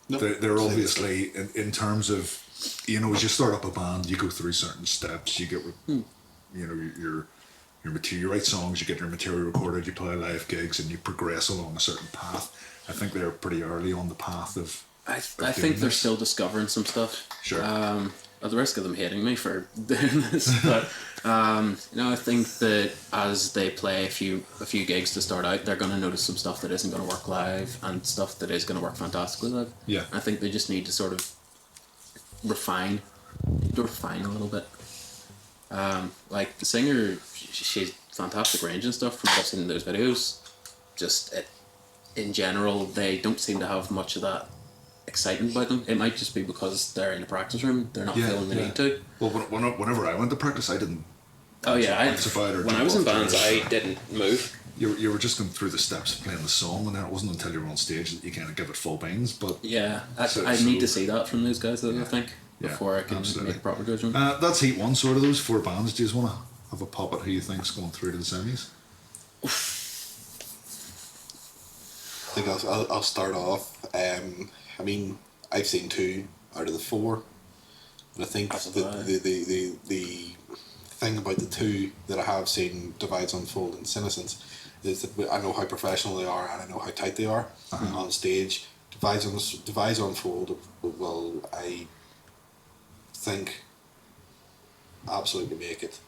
They're obviously in terms of as you start up a band, you go through certain steps. You get your material, you write songs, you get your material recorded, you play live gigs, and you progress along a certain path. I think they're pretty early on the path of. I think they're still discovering some stuff. Sure. At the risk of them hating me for doing this, but I think that as they play a few gigs to start out, they're going to notice some stuff that isn't going to work live and stuff that is going to work fantastically live. Yeah. I think they just need to sort of refine a little bit. Like the singer, she's fantastic range and stuff from what I've seen in those videos. Just in general, they don't seem to have much of that excitement about them. It might just be because they're in a practice room, they're not feeling the need to. Well, whenever I went to practice, I didn't. When I was in bands, I didn't move. You were just going through the steps of playing the song, and then it wasn't until you were on stage that you kind of give it full beans. But I need to see that from those guys, though, I think, before I can make a proper judgment. That's Heat 1, sort of those 4 bands. Do you just want to have a pop at who you think's going through to the semis? I think I'll start off. I've seen 2 out of the 4, and I think the thing about the 2 that I have seen, Divides Unfold and Senescence, is that I know how professional they are and I know how tight they are on stage. Divides Unfold will, I think, absolutely make it.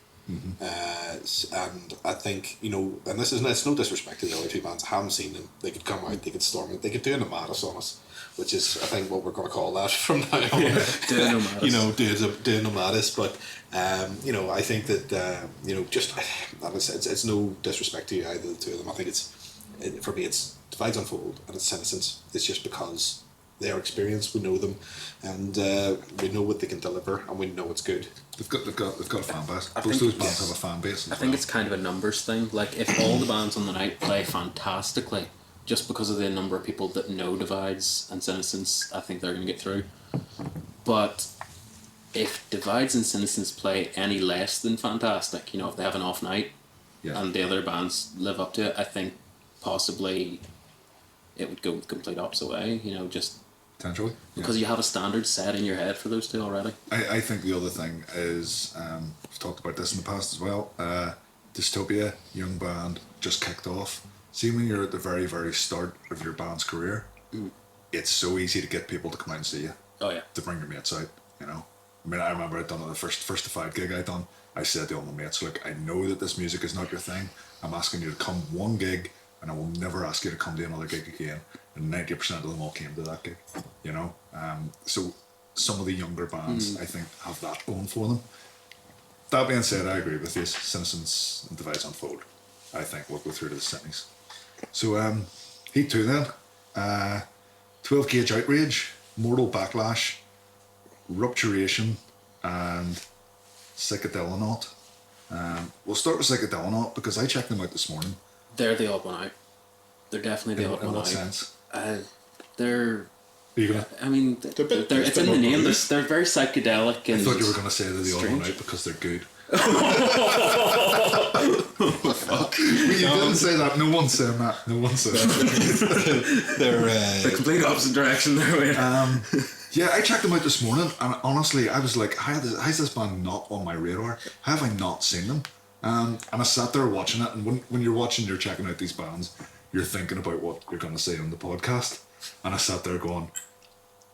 And I think, and it's no disrespect to the other 2 bands. I haven't seen them. They could come out, they could storm it, they could do an Amatis on us, which is, I think, what we're going to call that from now on. Do an Amatis. Do an Amatis, but I think that it's no disrespect to either of the 2 of them. I think for me it's Divides Unfold and it's Senescence. It's just because they are experienced, we know them, and we know what they can deliver, and we know it's good. They've got a fan base. Both those bands have a fan base. I think it's kind of a numbers thing. Like, if all the bands on the night play fantastically, just because of the number of people that know Divides and Senescence, I think they're going to get through. But if Divides and Senescence play any less than fantastic, if they have an off night and the other bands live up to it, I think possibly it would go the complete opposite way, just potentially. Because you have a standard set in your head for those 2 already. I think the other thing is, we've talked about this in the past as well, Dystopia, young band, just kicked off. See, when you're at the very, very start of your band's career, it's so easy to get people to come out and see you. Oh yeah. To bring your mates out, you know. I mean, I remember I'd done the first to five gig I done. I said to all my mates, look, I know that this music is not your thing. I'm asking you to come one gig, and I will never ask you to come to another gig again. And 90% of them all came to that gig, you know. So some of the younger bands, I think, have that going for them. That being said, I agree with you. Senescence and Divides Unfold, I think, will go through to the semis. So, Heat 2 then. 12 Gauge Outrage, Mortal Backlash, Rupturation, and Psychedelonaut. We'll start with Psychedelonaut because I checked them out this morning. They're the odd one out. They're definitely the odd In one what out. sense? They're. Are you gonna? I mean, it's in the name. They're very psychedelic and. I thought you were going to say they're the odd one strange. out because they're good. You didn't say that. No one's saying that. No one's saying that. They're The complete opposite direction there, Wayne. Yeah, I checked them out this morning, and honestly, I was like, how is this band not on my radar? How have I not seen them? And I sat there watching it, and when you're watching, you're checking out these bands, you're thinking about what you're going to say on the podcast. And I sat there going,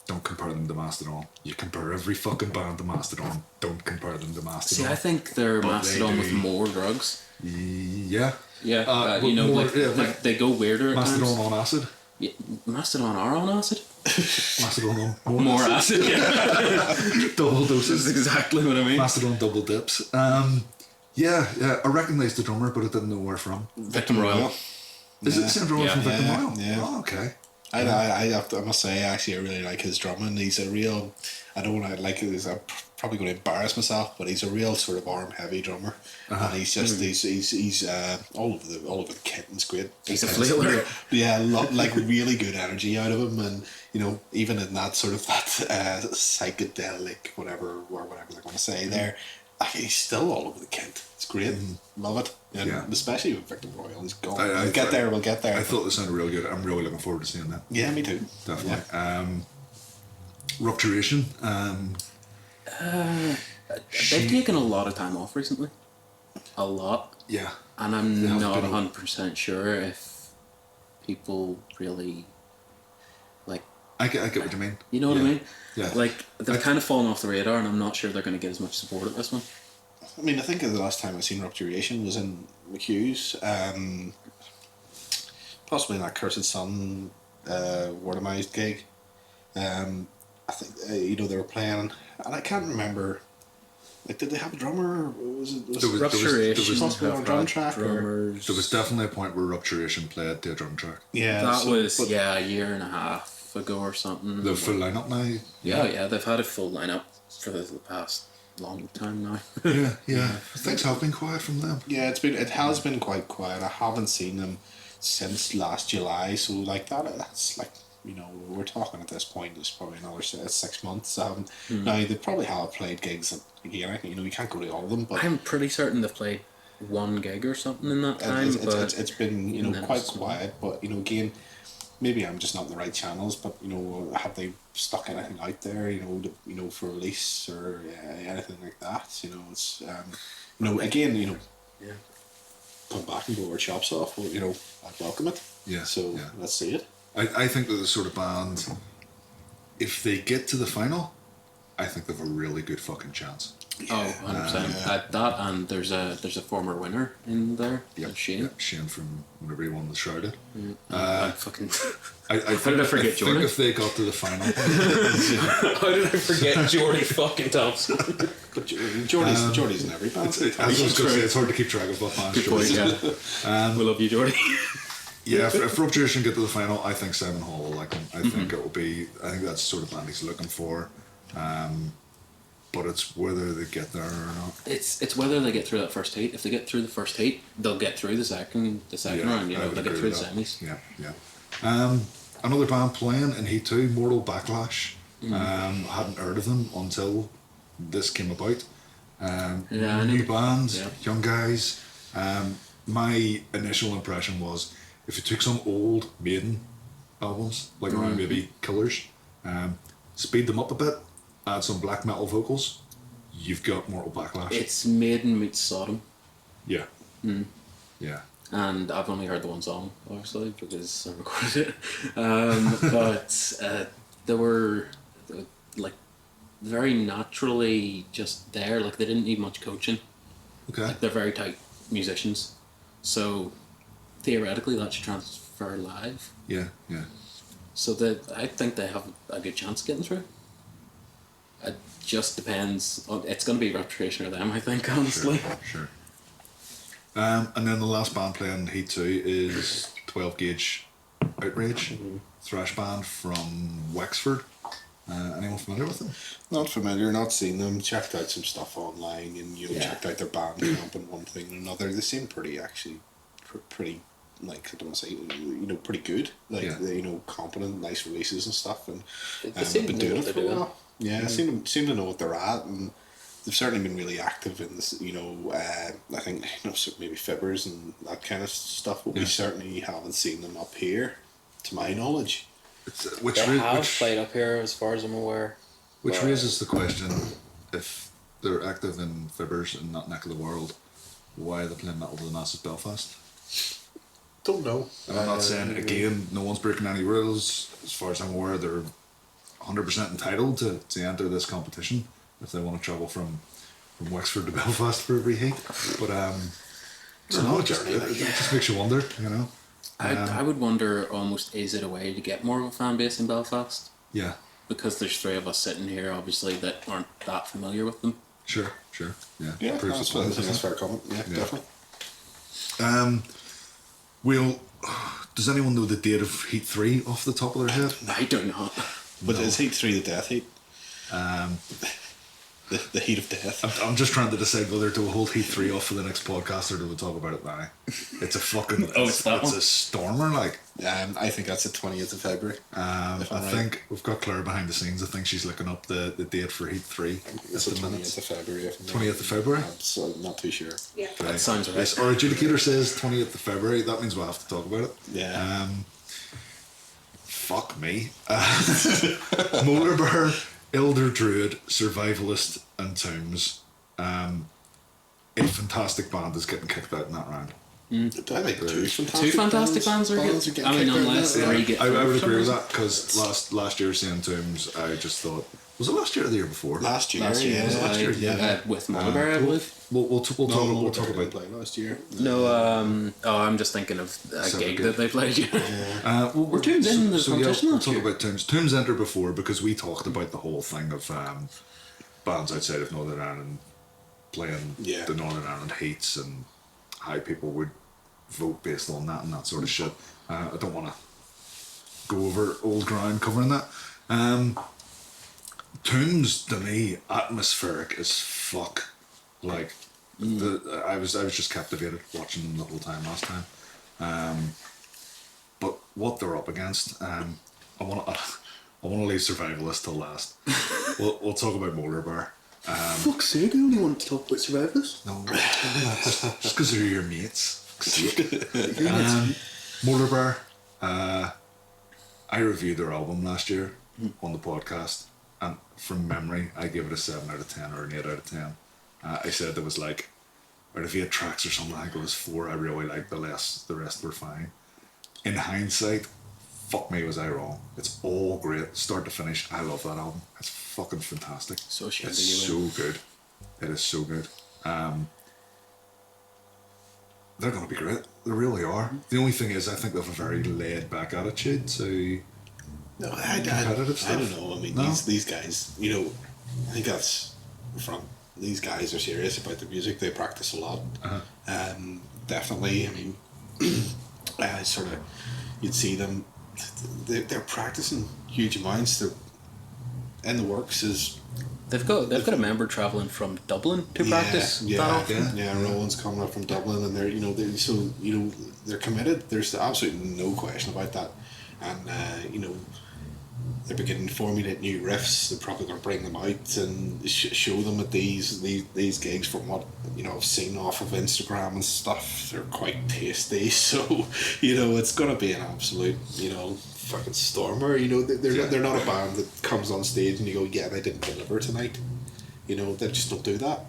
don't compare them to Mastodon. You compare every fucking band to Mastodon. Don't compare them to Mastodon. See, I think they're But Mastodon they with do. more drugs. Yeah. Yeah, with more- they go weirder at Mastodon times. on acid. Yeah, Mastodon are on acid. Mastodon on More acid. Yeah, double this is doses. exactly what I mean. Mastodon double dips. Yeah. I recognised the drummer, but I didn't know where from. Victim Royal. Is it the same drummer Yeah. from Victim Yeah, Royal? yeah. Oh, okay. I must say, actually, I really like his drumming. He's a real. I don't want to like. I'm probably going to embarrass myself, but he's a real sort of arm heavy drummer, and he's just he's all over the kit. And it's great. He's a flailer. Yeah, like really good energy out of him, and you know, even in that sort of that psychedelic whatever they're going to say there, like, he's still all over the kit. It's great. Love it. And Yeah. especially with Victim Royal. He's gone. I We'll get there. I thought this sounded really good. I'm really looking forward to seeing that. Yeah, me too. Definitely. Yeah. Rupturation. They've taken a lot of time off recently. A lot. Yeah. And I'm They have not been- 100% sure if people really, like, I get what you mean. you know what I mean? Yeah. Like, they've kind of fallen off the radar, and I'm not sure they're going to get as much support at this one. I mean, I think the last time I seen Rupturation was in McHugh's, possibly in that Cursed Sun Wordamized gig. I think they were playing, and I can't remember. Like, did they have a drummer? Was it There was- Rupturation possibly on a drum track, or- drummers. There was definitely a point where Rupturation played the drum track. Yeah, That so- was, but- a year and a half ago or something. The full lineup now. Yeah, they've had a full lineup for the past long time now. Yeah. Things have been quiet from them. Yeah, it has been quite quiet. I haven't seen them since last July, so like that's like, you know, we're talking at this point, it's probably another 6 months. Now they probably have played gigs again. You know, you can't go to all of them, but I'm pretty certain they've played one gig or something in that time. it's been, you know, then quite it's- quiet. But you know, again, maybe I'm just not in the right channels. But you know, have they stuck anything out there? You know, for release or anything like that? You know, it's you know, again, you know, Yeah. come back and blow our chops off. Well, you know, I'd welcome it. Yeah, So yeah. let's see it. I think they're the sort of band, if they get to the final, I think they've a really good fucking chance. Oh, 100%. That, and there's a former winner in there, Shane. Yeah, Shane from whenever he won the Shrouded. I fucking. I How did I forget I think Jordan? if they got to the final, How did I forget Jordy fucking Thompson? But Jordy's in every band. I was just going to say, it's hard to keep track of what bands. Good point, yeah. We love you, Jordy. Yeah, if Rupturation get to the final, I think Simon Hall will like them. I think it will be. I think that's the sort of band he's looking for. But it's whether they get there or not. It's whether they get through that first heat. If they get through the first heat, they'll get through the second round. You I know, would they'll get agree through the with semis. that. Yeah. Another band playing in Heat 2, Mortal Backlash. Hadn't heard of them until this came about. Yeah, I New know. band, Yeah. young guys. My initial impression was if you took some old Maiden albums, like around maybe Killers, speed them up a bit, add some black metal vocals, you've got Mortal Backlash. It's Maiden meets Sodom. Yeah. Yeah. and I've only heard the one song, obviously, because I recorded it. But they were like very naturally just there. Like they didn't need much coaching. Okay. Like they're very tight musicians, so theoretically that should transfer live. Yeah, yeah. So that I think they have a good chance of getting through. It just depends. It's going to be reputation or them, I think, honestly. Sure. And then the last band playing Heat 2 is 12 Gauge Outrage, thrash band from Wexford. Anyone familiar with them? Not familiar, not seen them. Checked out some stuff online, and checked out their band camp and one thing and another. They seem pretty pretty like, I don't want to say, pretty good. Like they, competent, nice releases and stuff, and they've been doing it for a while. Yeah, seem to know what they're at, and they've certainly been really active in this. I think so maybe Fibbers and that kind of stuff, but we certainly haven't seen them up here, to my knowledge. They have played up here, as far as I'm aware. Which raises the question: if they're active in Fibbers in that neck of the world, why are they playing metal to the massive Belfast? Don't know. And I'm not saying, again, no one's breaking any rules. As far as I'm aware, they're 100% entitled to enter this competition if they want to travel from Wexford to Belfast for every heat. But it just makes you wonder, I would wonder almost, is it a way to get more of a fan base in Belfast? Yeah. Because there's three of us sitting here, obviously, that aren't that familiar with them. Sure. Yeah. Yeah, that's fair comment. Yeah, definitely. Does anyone know the date of Heat 3 off the top of their head? I don't know. But is Heat 3 the death heat? The heat of death. I'm just trying to decide whether to hold Heat 3 off for the next podcast or do we talk about it now. It's a fucking... it's a stormer, like. I think that's the 20th of February. I think we've got Claire behind the scenes. I think she's looking up the date for Heat 3. It's the 20th of February. 20th of February? I'm not too sure. Yeah. Right. That sounds right. Yes, our adjudicator says 20th of February. That means we'll have to talk about it. Yeah. Fuck me. Molarbear, Elder Druid, Survivalist, and Tombs. A fantastic band is getting kicked out in that round. I think two fantastic bands are getting I mean, unless three get I would agree with that, because last year seeing Tombs, I just thought, was it last year or the year before? Last year, last year, yeah. With Molarbear, I believe. We'll talk about play last year. No, I'm just thinking of a gig that they played. Were Tombs in the competition we'll last talk year? about Tombs. Tombs entered before because we talked about the whole thing of bands outside of Northern Ireland playing the Northern Ireland heats and how people would vote based on that and that sort of shit. I don't want to go over old ground covering that. Tombs, to me, atmospheric as fuck. Like, I was just captivated watching them the whole time last time. But what they're up against, I want to leave Survivalist till last. We'll talk about Molarbear. Fuck's sake, I only want to talk about Survivalist. No, just because they're your mates. Molarbear, I reviewed their album last year on the podcast, and from memory, I gave it a 7 out of 10 or an 8 out of 10. I said there was like, out of 8 tracks or something, I think it was 4 I really liked, the rest were fine. In hindsight, fuck me, was I wrong. It's all great, start to finish. I love that album. It's fucking fantastic. It's so good. It is so good. They're going to be great. They really are. The only thing is, I think they have a very laid back attitude to competitive stuff. I don't know. I mean, these guys, I think that's from these guys are serious about the music. They practice a lot. Definitely. I mean, you'd see them. They're practicing huge amounts. They're in the works. They've got a member travelling from Dublin to practice. Rowan's coming up from Dublin, and they're committed. There's absolutely no question about that, and they're beginning to formulate new riffs. They're probably going to bring them out and show them at these gigs. From what I've seen off of Instagram and stuff, they're quite tasty. So it's going to be an absolute fucking stormer. They're not a band that comes on stage and you go, yeah, they didn't deliver tonight. They just don't do that.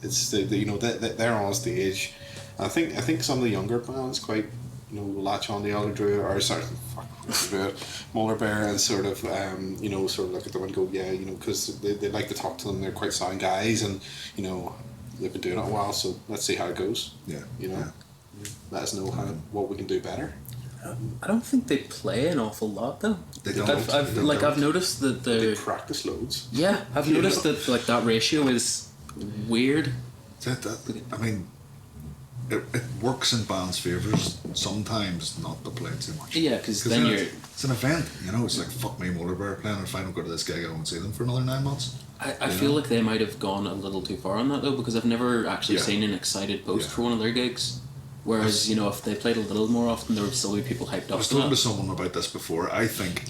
It's they're on stage I think some of the younger bands quite, latch on the Elder Druid, or sorry, fuck, Druid, Molar Bear, and sort of sort of look at them and go, yeah, because they like to talk to them. They're quite sound guys, and they've been doing it a while, so let's see how it goes. Yeah. Let us know what we can do better. I don't think they play an awful lot though. They don't. I've noticed that They practice loads. Yeah, I've noticed that that ratio is weird. I mean, it works in bands' favours sometimes not to play too much. Yeah, because then it's an event, It's like, fuck me, Molar Bear playing, and if I don't go to this gig, I won't see them for another 9 months. I feel like they might have gone a little too far on that though, because I've never actually seen an excited post for one of their gigs. Whereas, if they played a little more often, there would still be people hyped up. I was talking to someone about this before. I think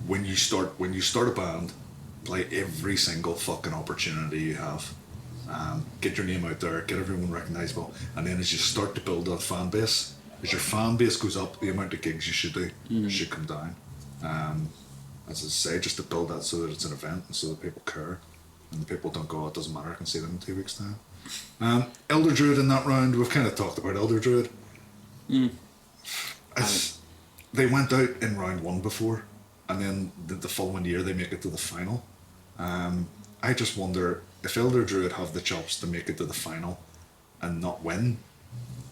when you start a band, play every single fucking opportunity you have. Get your name out there, get everyone recognisable, and then as you start to build that fan base, as your fan base goes up, the amount of gigs you should do should come down. As I say, just to build that so that it's an event and so that people care, and the people don't go, it doesn't matter, I can see them in 2 weeks' time. Elder Druid in that round, we've kind of talked about Elder Druid. They went out in round 1 before, and then the following year they make it to the final. I just wonder if Elder Druid have the chops to make it to the final and not win.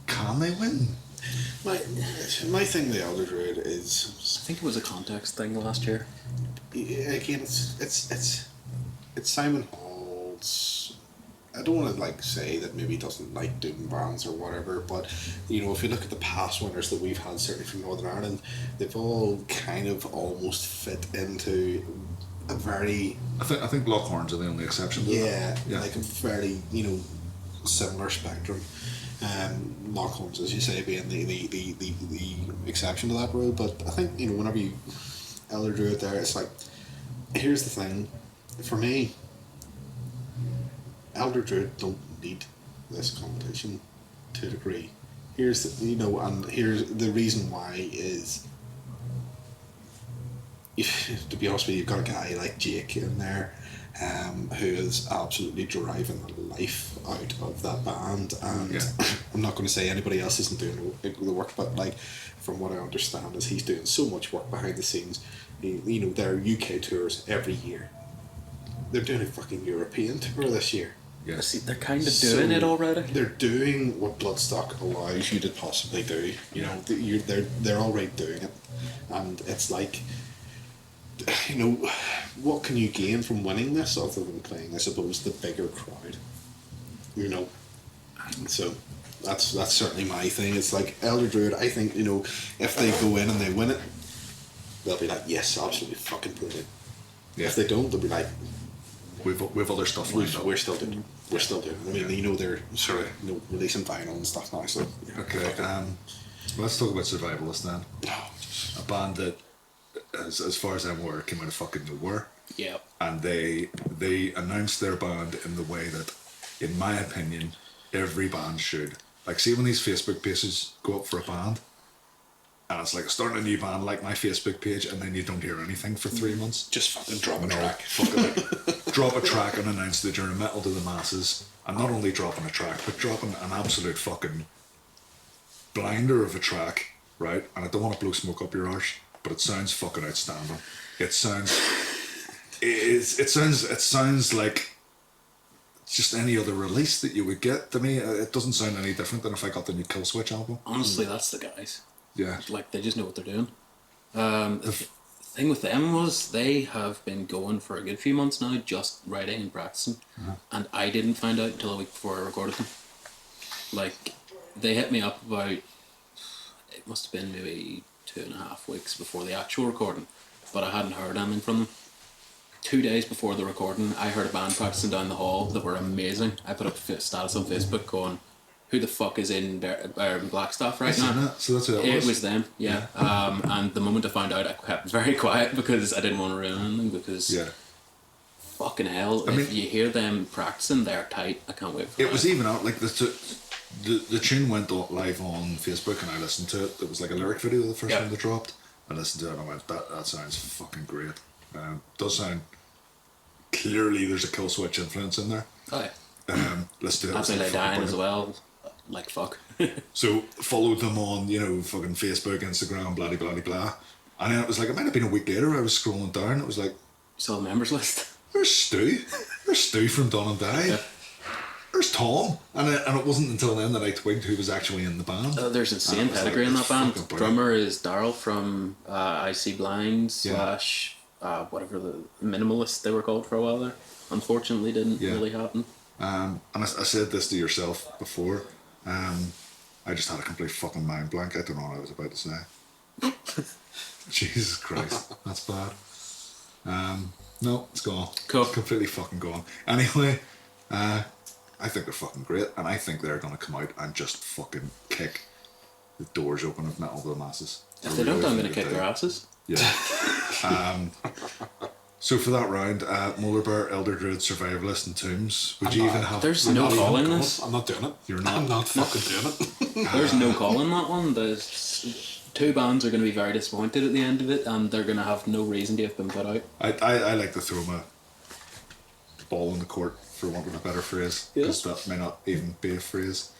Can they win? My thing with the Elder Druid is, I think it was a context thing last year. Again, it's Simon Hall's. I don't want to say that maybe he doesn't like doing bands or whatever, but if you look at the past winners that we've had, certainly from Northern Ireland, they've all kind of almost fit into a very. I think Blockhorns are the only exception to that. Yeah, like a very similar spectrum. Lockhorns, as you say, being the exception to that rule, but I think whenever you Elder Druid there, it's like, here's the thing, for me. Elder Druid don't need this competition to a degree. Here's and here's the reason why is, to be honest with you, you've got a guy like Jake in there, who is absolutely driving the life out of that band, and I'm not going to say anybody else isn't doing the work, but from what I understand is he's doing so much work behind the scenes. Their UK tours every year. They're doing a fucking European tour this year. Yeah. See, they're kind of doing it already. They're doing what Bloodstock allows you to possibly do. They're already doing it, and it's like, what can you gain from winning this other than playing, I suppose, the bigger crowd? So that's certainly my thing. It's like Elder Druid. I think if they go in and they win it, they'll be like, yes, absolutely fucking brilliant. Yeah. If they don't, they'll be like, we've other stuff lined up. We're still doing. We're still doing. I mean, they're sort of releasing vinyl and stuff now. So okay. Let's talk about Survivalist then. A band that, as far as I'm aware, came out of fucking nowhere. Yeah. And they announced their band in the way that, in my opinion, every band should. Like, see when these Facebook pages go up for a band, and it's like starting a new band, like my Facebook page, and then you don't hear anything for 3 months. Just fucking drop a track. Drop a track and announce that you're a metal to the masses, and not only dropping a track, but dropping an absolute fucking blinder of a track, right? And I don't want to blow smoke up your arse, but it sounds fucking outstanding. It sounds like just any other release that you would get. To me, it doesn't sound any different than if I got the new Killswitch album. Honestly, that's the guys. Yeah. Like, they just know what they're doing. The thing with them was they have been going for a good few months now, just writing and practicing. And I didn't find out until a week before I recorded them. Like, they hit me up about, it must have been maybe 2.5 weeks before the actual recording, but I hadn't heard anything from them. 2 days before the recording, I heard a band practicing down the hall that were amazing. I put up a status on Facebook going, who the fuck is in Blackstaff right now? That. So that's who it was? It was them, yeah. And the moment I found out, I kept very quiet because I didn't want to ruin anything, because fucking hell, if you hear them practicing, they're tight. I can't wait for it. It was even out, like, the tune went live on Facebook and I listened to it. It was like a lyric video, the first one they dropped. I listened to it and I went, that sounds fucking great. Does sound, clearly there's a Killswitch influence in there. Oh yeah. Let's do it. As They Lay Dying as well. like fuck. So followed them on, fucking Facebook, Instagram, blah, blah, blah, blah. And then it was like, it might have been a week later, I was scrolling down, it was like, Saw the members list. there's Stu. There's Stu from Dun and Die. Yeah. There's Tom. And it wasn't until then that I twigged who was actually in the band. There's insane was pedigree like, in that band. fucking brilliant. Drummer is Daryl from I See Blind Yeah. / whatever the minimalist they were called for a while there. Unfortunately, didn't Yeah. really happen. And I said this to yourself before. I just had a complete fucking mind blank. I don't know what I was about to say. Jesus Christ, that's bad. No, it's gone. Cool. It's completely fucking gone. Anyway, I think they're fucking great, and I think they're gonna come out and just fucking kick the doors open of metal to the masses. If they don't, I'm going to kick their asses. Yeah. So for that round, Molar Bear, Elder Druid, Survivalist, and Tombs. Would you even have? There's no call in this. I'm not doing it. You're not? I'm not fucking doing it. There's no call in that one. There's two bands are going to be very disappointed at the end of it, and they're going to have no reason to have been put out. I like to throw my ball in the court, for want of a better phrase, because that may not even be a phrase.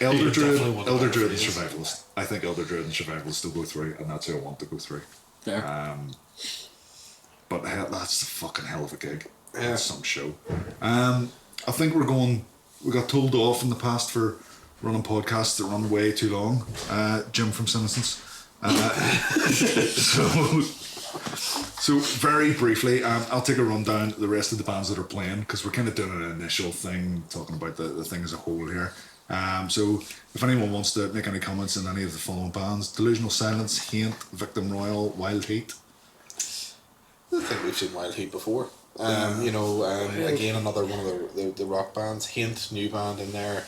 Elder Druid, definitely want a Elder better Druid, and phrase. Survivalist. I think Elder Druid and Survivalist will go through, and that's who I want to go through. There. But that's a fucking hell of a gig. Yeah. That's some show. I think we got told off in the past for running podcasts that run way too long. Jim from Senescence. So very briefly, I'll take a rundown of the rest of the bands that are playing, because we're kind of doing an initial thing, talking about the thing as a whole here. So if anyone wants to make any comments on any of the following bands: Delusional Silence, Haint, Victim Royal, Wild Heat. I think we've seen Wild Heat before. Again, another one of the rock bands. Hint, new band in there.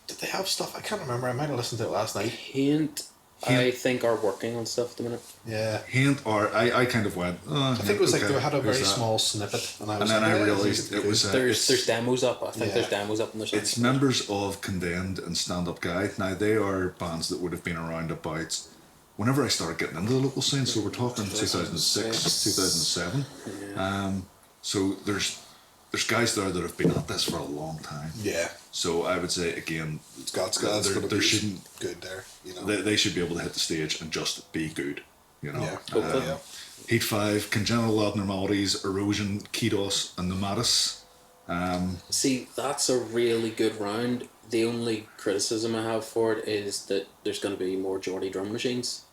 Did they have stuff? I can't remember. I might have listened to it last night. Hint, I think, are working on stuff at the minute. Yeah. Haint, or I kind of went. I think it was like they had a very small snippet, and I was And then like, I "Yeah, realised this is it was good." There's demos up. I think Yeah. there's demos up on the site. It's members of Condemned and Stand Up Guide. Now they are bands that would have been around about whenever I started getting into the local scene. So we're talking 2006, 2007. So there's guys there that have been at this for a long time. Yeah. So I would say again, Scott's there going to be shouldn't good there. You know. they should be able to hit the stage and just be good. You know. Yeah. Hopefully. Yeah. Heat 5, Congenital Abnormalities, Erosion, Kidos, and Nomadis. See, that's a really good round. The only criticism I have for it is that there's going to be more Geordie drum machines.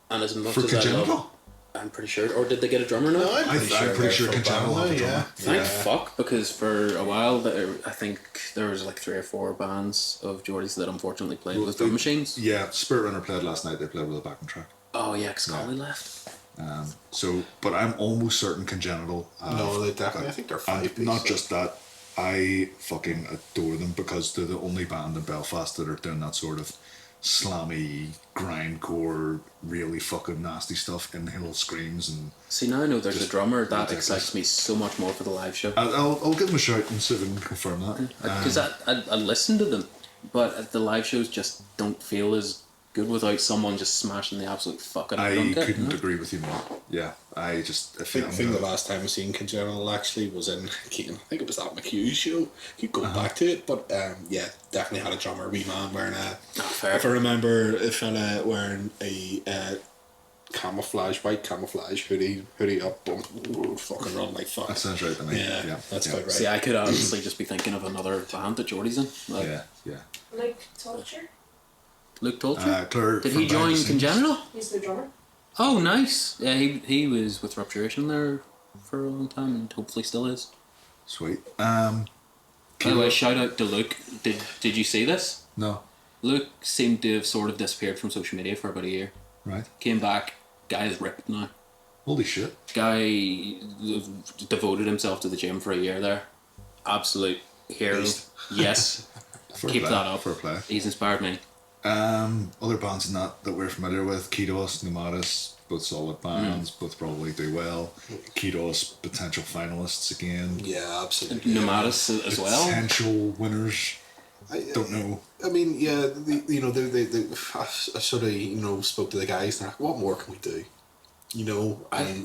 And as much For as I Congenital? love... I'm pretty sure. Or did they get a drummer now? No, I'm pretty sure they're Congenital full have a band now, drummer. Thank Yeah. fuck, because for a while I think there was like 3 or 4 bands of Geordies that unfortunately played with drum machines. Yeah, Spirit Runner played last night. They played with a backing track. Oh yeah, because Collie left. But I'm almost certain Congenital. No, they definitely. I think they're And 5-piece. not just that, I fucking adore them because they're the only band in Belfast that are doing that sort of slammy, grindcore, really fucking nasty stuff, inhale screams and. See, now I know there's a drummer. That ridiculous. excites me so much more for the live show. I'll give them a shout and see if I can confirm that. Because I listen to them, but the live shows just don't feel as good without someone just smashing the absolute fucking out I on it, couldn't you know? agree with you more. Yeah, I just. I think the last time I seen Congenital actually was in Keaton. I think it was that McHughes show. Keep going back to it, but yeah, definitely had a drummer, wee man wearing a. fair. If I remember, a fella wearing a white camouflage hoodie up, fucking run like fuck. That sounds right to me. Yeah, that's about right. See, I could honestly just be thinking of another band that Geordie's in. Like Yeah. Like Torture, Luke Tolcher. Claire Did from he behind join the scenes. Congenital? he's the drummer. Oh, nice. Yeah, he was with Rupturation there for a long time and hopefully still is. Sweet. By the way, shout out to Luke. Did you see this? No. Luke seemed to have sort of disappeared from social media for about a year. Right. Came back. Guy is ripped now. Holy shit. Guy devoted himself to the gym for a year there. Absolute hero. Beast. Yes. Fair Keep play, that up. fair play. He's inspired me. Other bands in that we're familiar with: Kidos, Nomadis, both solid bands, both probably do well. Kidos, potential finalists again. Yeah, absolutely. Nomadis as well. Potential winners. I Don't know. I mean, yeah, I sort of, spoke to the guys and they're like, what more can we do?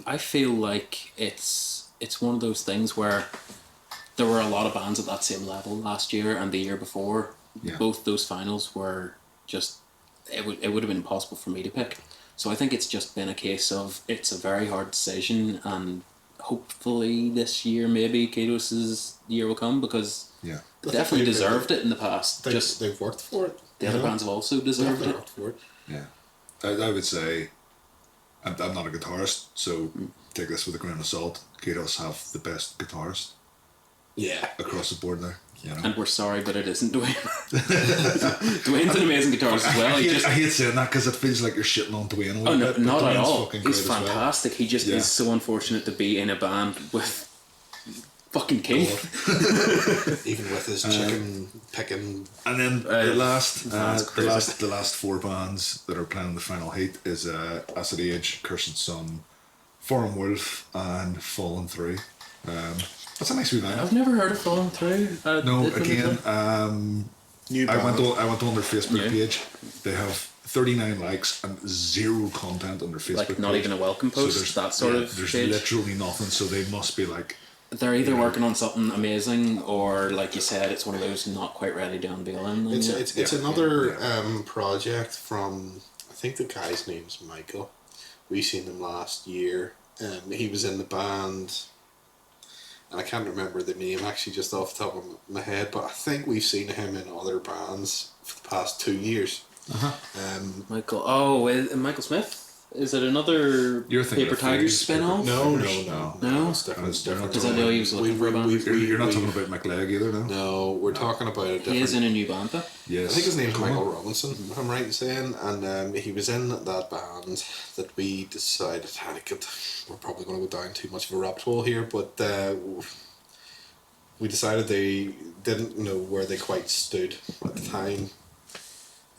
I feel like it's one of those things where there were a lot of bands at that same level last year and the year before. Yeah. Both those finals were just, it would have been impossible for me to pick. So I think it's just been a case of it's a very hard decision, and hopefully this year maybe Kados' year will come, because Yeah. they definitely deserved it in the past. They've worked for it. The other bands have also deserved They've it. worked for it. Yeah. I would say, I'm not a guitarist, so take this with a grain of salt. Kados have the best guitarist Yeah. across the board there. You know? And we're sorry, but it isn't Dwayne. Dwayne's an amazing guitarist as well. I hate saying that because it feels like you're shitting on Dwayne a little Oh no, bit, but not at Dwayne's all. fucking He's great as well. fantastic. He just is so unfortunate to be in a band with fucking Keith. Even with his chicken picking. And then the last that's crazy. the last 4 bands that are playing the final heat is Acid Age, Cursed Sun, Foreign Wolf, and Fallen 3. That's a nice wee I've lineup. never heard of Falling Through. No, Did again, New I band. went on their Facebook Yeah. page. They have 39 likes and 0 content on their Facebook like not page. even a welcome post, there's- that sort of There's page. literally nothing, so they must be like, They're either working on something amazing, or like you said, it's one of those not quite ready to unveil anything It's yet. it's another project from, I think the guy's name's Michael. We seen him last year. He was in the band, and I can't remember the name actually just off the top of my head, but I think we've seen him in other bands for the past 2 years. Michael. Oh, Michael Smith. Is it another You're thinking Paper of Tigers Fools, spin-off? No. No? It's different. It's different. Because I know he was looking for a band. you're not talking about McLeod either, no? No, we're talking about a different. He is in a new band though. Yes. I think his name's Come Michael on. Robinson, if I'm right in saying, and he was in that band that we decided we're probably going to go down too much of a rabbit hole here, but we decided they didn't know where they quite stood at the time.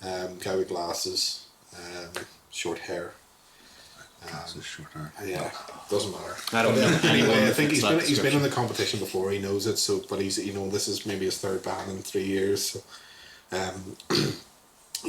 Guy with glasses, short hair. Glasses, short hair. Yeah, doesn't matter. I don't But, know anyone anyway, I that think fits he's that been in description. the competition before. He knows it. So, but he's this is maybe his 3rd band in 3 years. So,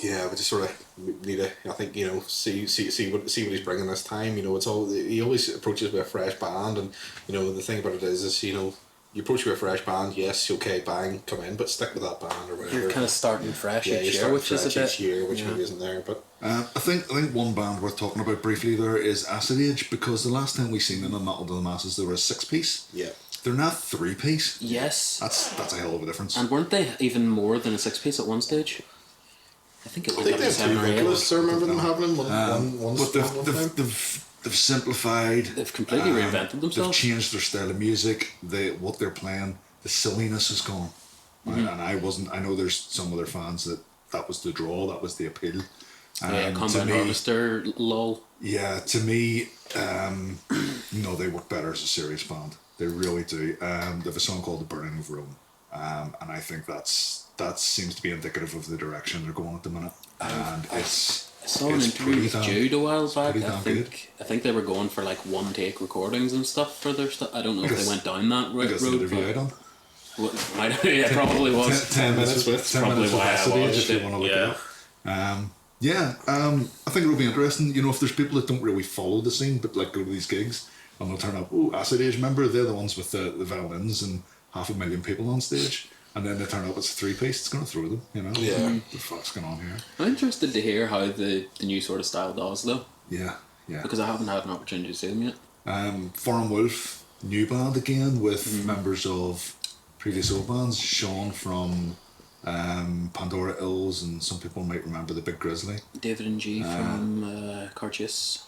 yeah, we just sort of need to. I think see what he's bringing this time. It's all he always approaches with a fresh band, and the thing about it is you approach with a fresh band. Yes, okay, bang, come in, but stick with that band or whatever. You're kind of starting fresh yeah, each you're year, starting which is a fresh bit. each year, which maybe isn't there, but. I think one band worth talking about briefly there is Acid Age, because the last time we seen them in Metal to the Masses, they were a 6-piece. Yeah. They're now 3-piece. Yes. That's a hell of a difference. And weren't they even more than a 6-piece at one stage? I think it I was think they like have 2 seven or eight. vocalists. I remember them having one but time. they've simplified. They've completely reinvented They've themselves. changed their style of music. What they're playing, the silliness is gone. And I know there's some other fans that was the draw, that was the appeal. Yeah, To Combine me, Harvester, lol. yeah, to me, they work better as a serious band. They really do. They have a song called "The Burning of Rome," and I think that seems to be indicative of the direction they're going at the minute. And I saw an it's interview with pretty Jude a while back. pretty I damn think they were going for like 1-take recordings and stuff for their stuff. I don't know if guess- they went down that I guess the road. interview I done. Yeah, probably was. 10 minutes with Probably why I Acid Age, watched if you it, want to look yeah. it up. I think it'll be interesting. If there's people that don't really follow the scene but like go to these gigs and they'll turn up, Acid Age, remember, they're the ones with the violins and 500,000 people on stage, and then they turn up, it's a 3-piece, it's going to throw them, Yeah. What the fuck's going on here? I'm interested to hear how the new sort of style does though, Yeah. because I haven't had an opportunity to see them yet. Foreign Wolf, new band again with members of previous old bands. Sean from Pandora Ills, and some people might remember the Big Grizzly. David and G from Cartius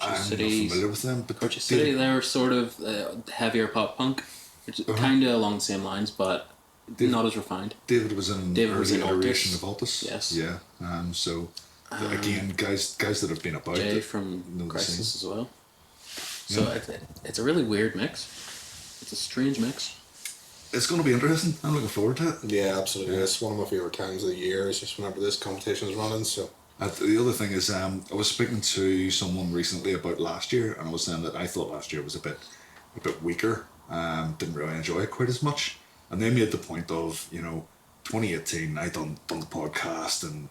I'm not City. familiar with them, but Cartius City, they're sort of heavier pop punk, which is kind of along the same lines, but not as refined. David was in David was early in iteration Altus. of Altus. Yes. Yeah. So again, guys that have been about. Jay that from know the Crisis scene. as well. So it's a really weird mix. It's a strange mix. It's going to be interesting. I'm looking forward to it. Yeah, absolutely. It's one of my favourite times of the year. It's just whenever this competition's running. So The other thing is, I was speaking to someone recently about last year, and I was saying that I thought last year was a bit weaker. Didn't really enjoy it quite as much. And they made the point of 2018. I done the podcast and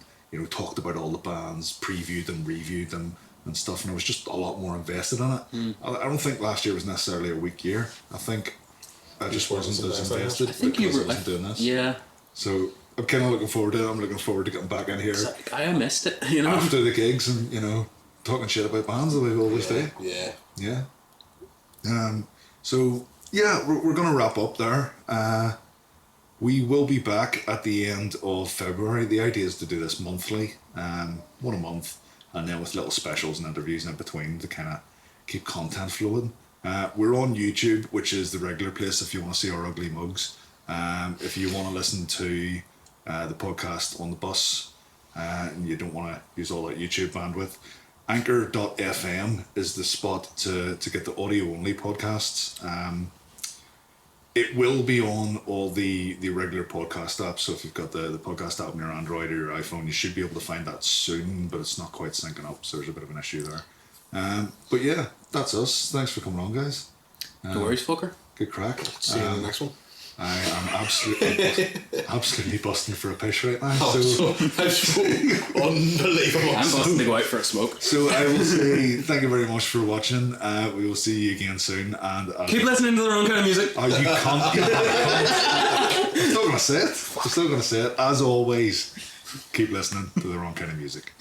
talked about all the bands, previewed them, reviewed them, and stuff. And I was just a lot more invested in it. I don't think last year was necessarily a weak year. I think I just wasn't as invested. I think you because were. I wasn't doing this. Yeah. So I'm kind of looking forward to it. I'm looking forward to getting back in here It's like, I missed it, you know. after the gigs and talking shit about bands the way we always do. Yeah. Yeah. So yeah, we're gonna wrap up there. We will be back at the end of February. The idea is to do this monthly, one a month, and then with little specials and interviews in between to kind of keep content flowing. We're on YouTube, which is the regular place if you want to see our ugly mugs. If you want to listen to the podcast on the bus and you don't want to use all that YouTube bandwidth, Anchor.fm is the spot to get the audio only podcasts. It will be on all the regular podcast apps, so if you've got the podcast app on your Android or your iPhone, you should be able to find that soon, but it's not quite syncing up, so there's a bit of an issue there. But yeah, that's us. Thanks for coming on, guys. No worries, fucker. Good crack. See you in the next one. I am absolutely busting for a piss right now. Oh, so unbelievable. I'm busting to go out for a smoke. So I will say thank you very much for watching. We will see you again soon. And Keep listening to the wrong kind of music. Oh, you can't. I'm still gonna say it. As always, keep listening to the wrong kind of music.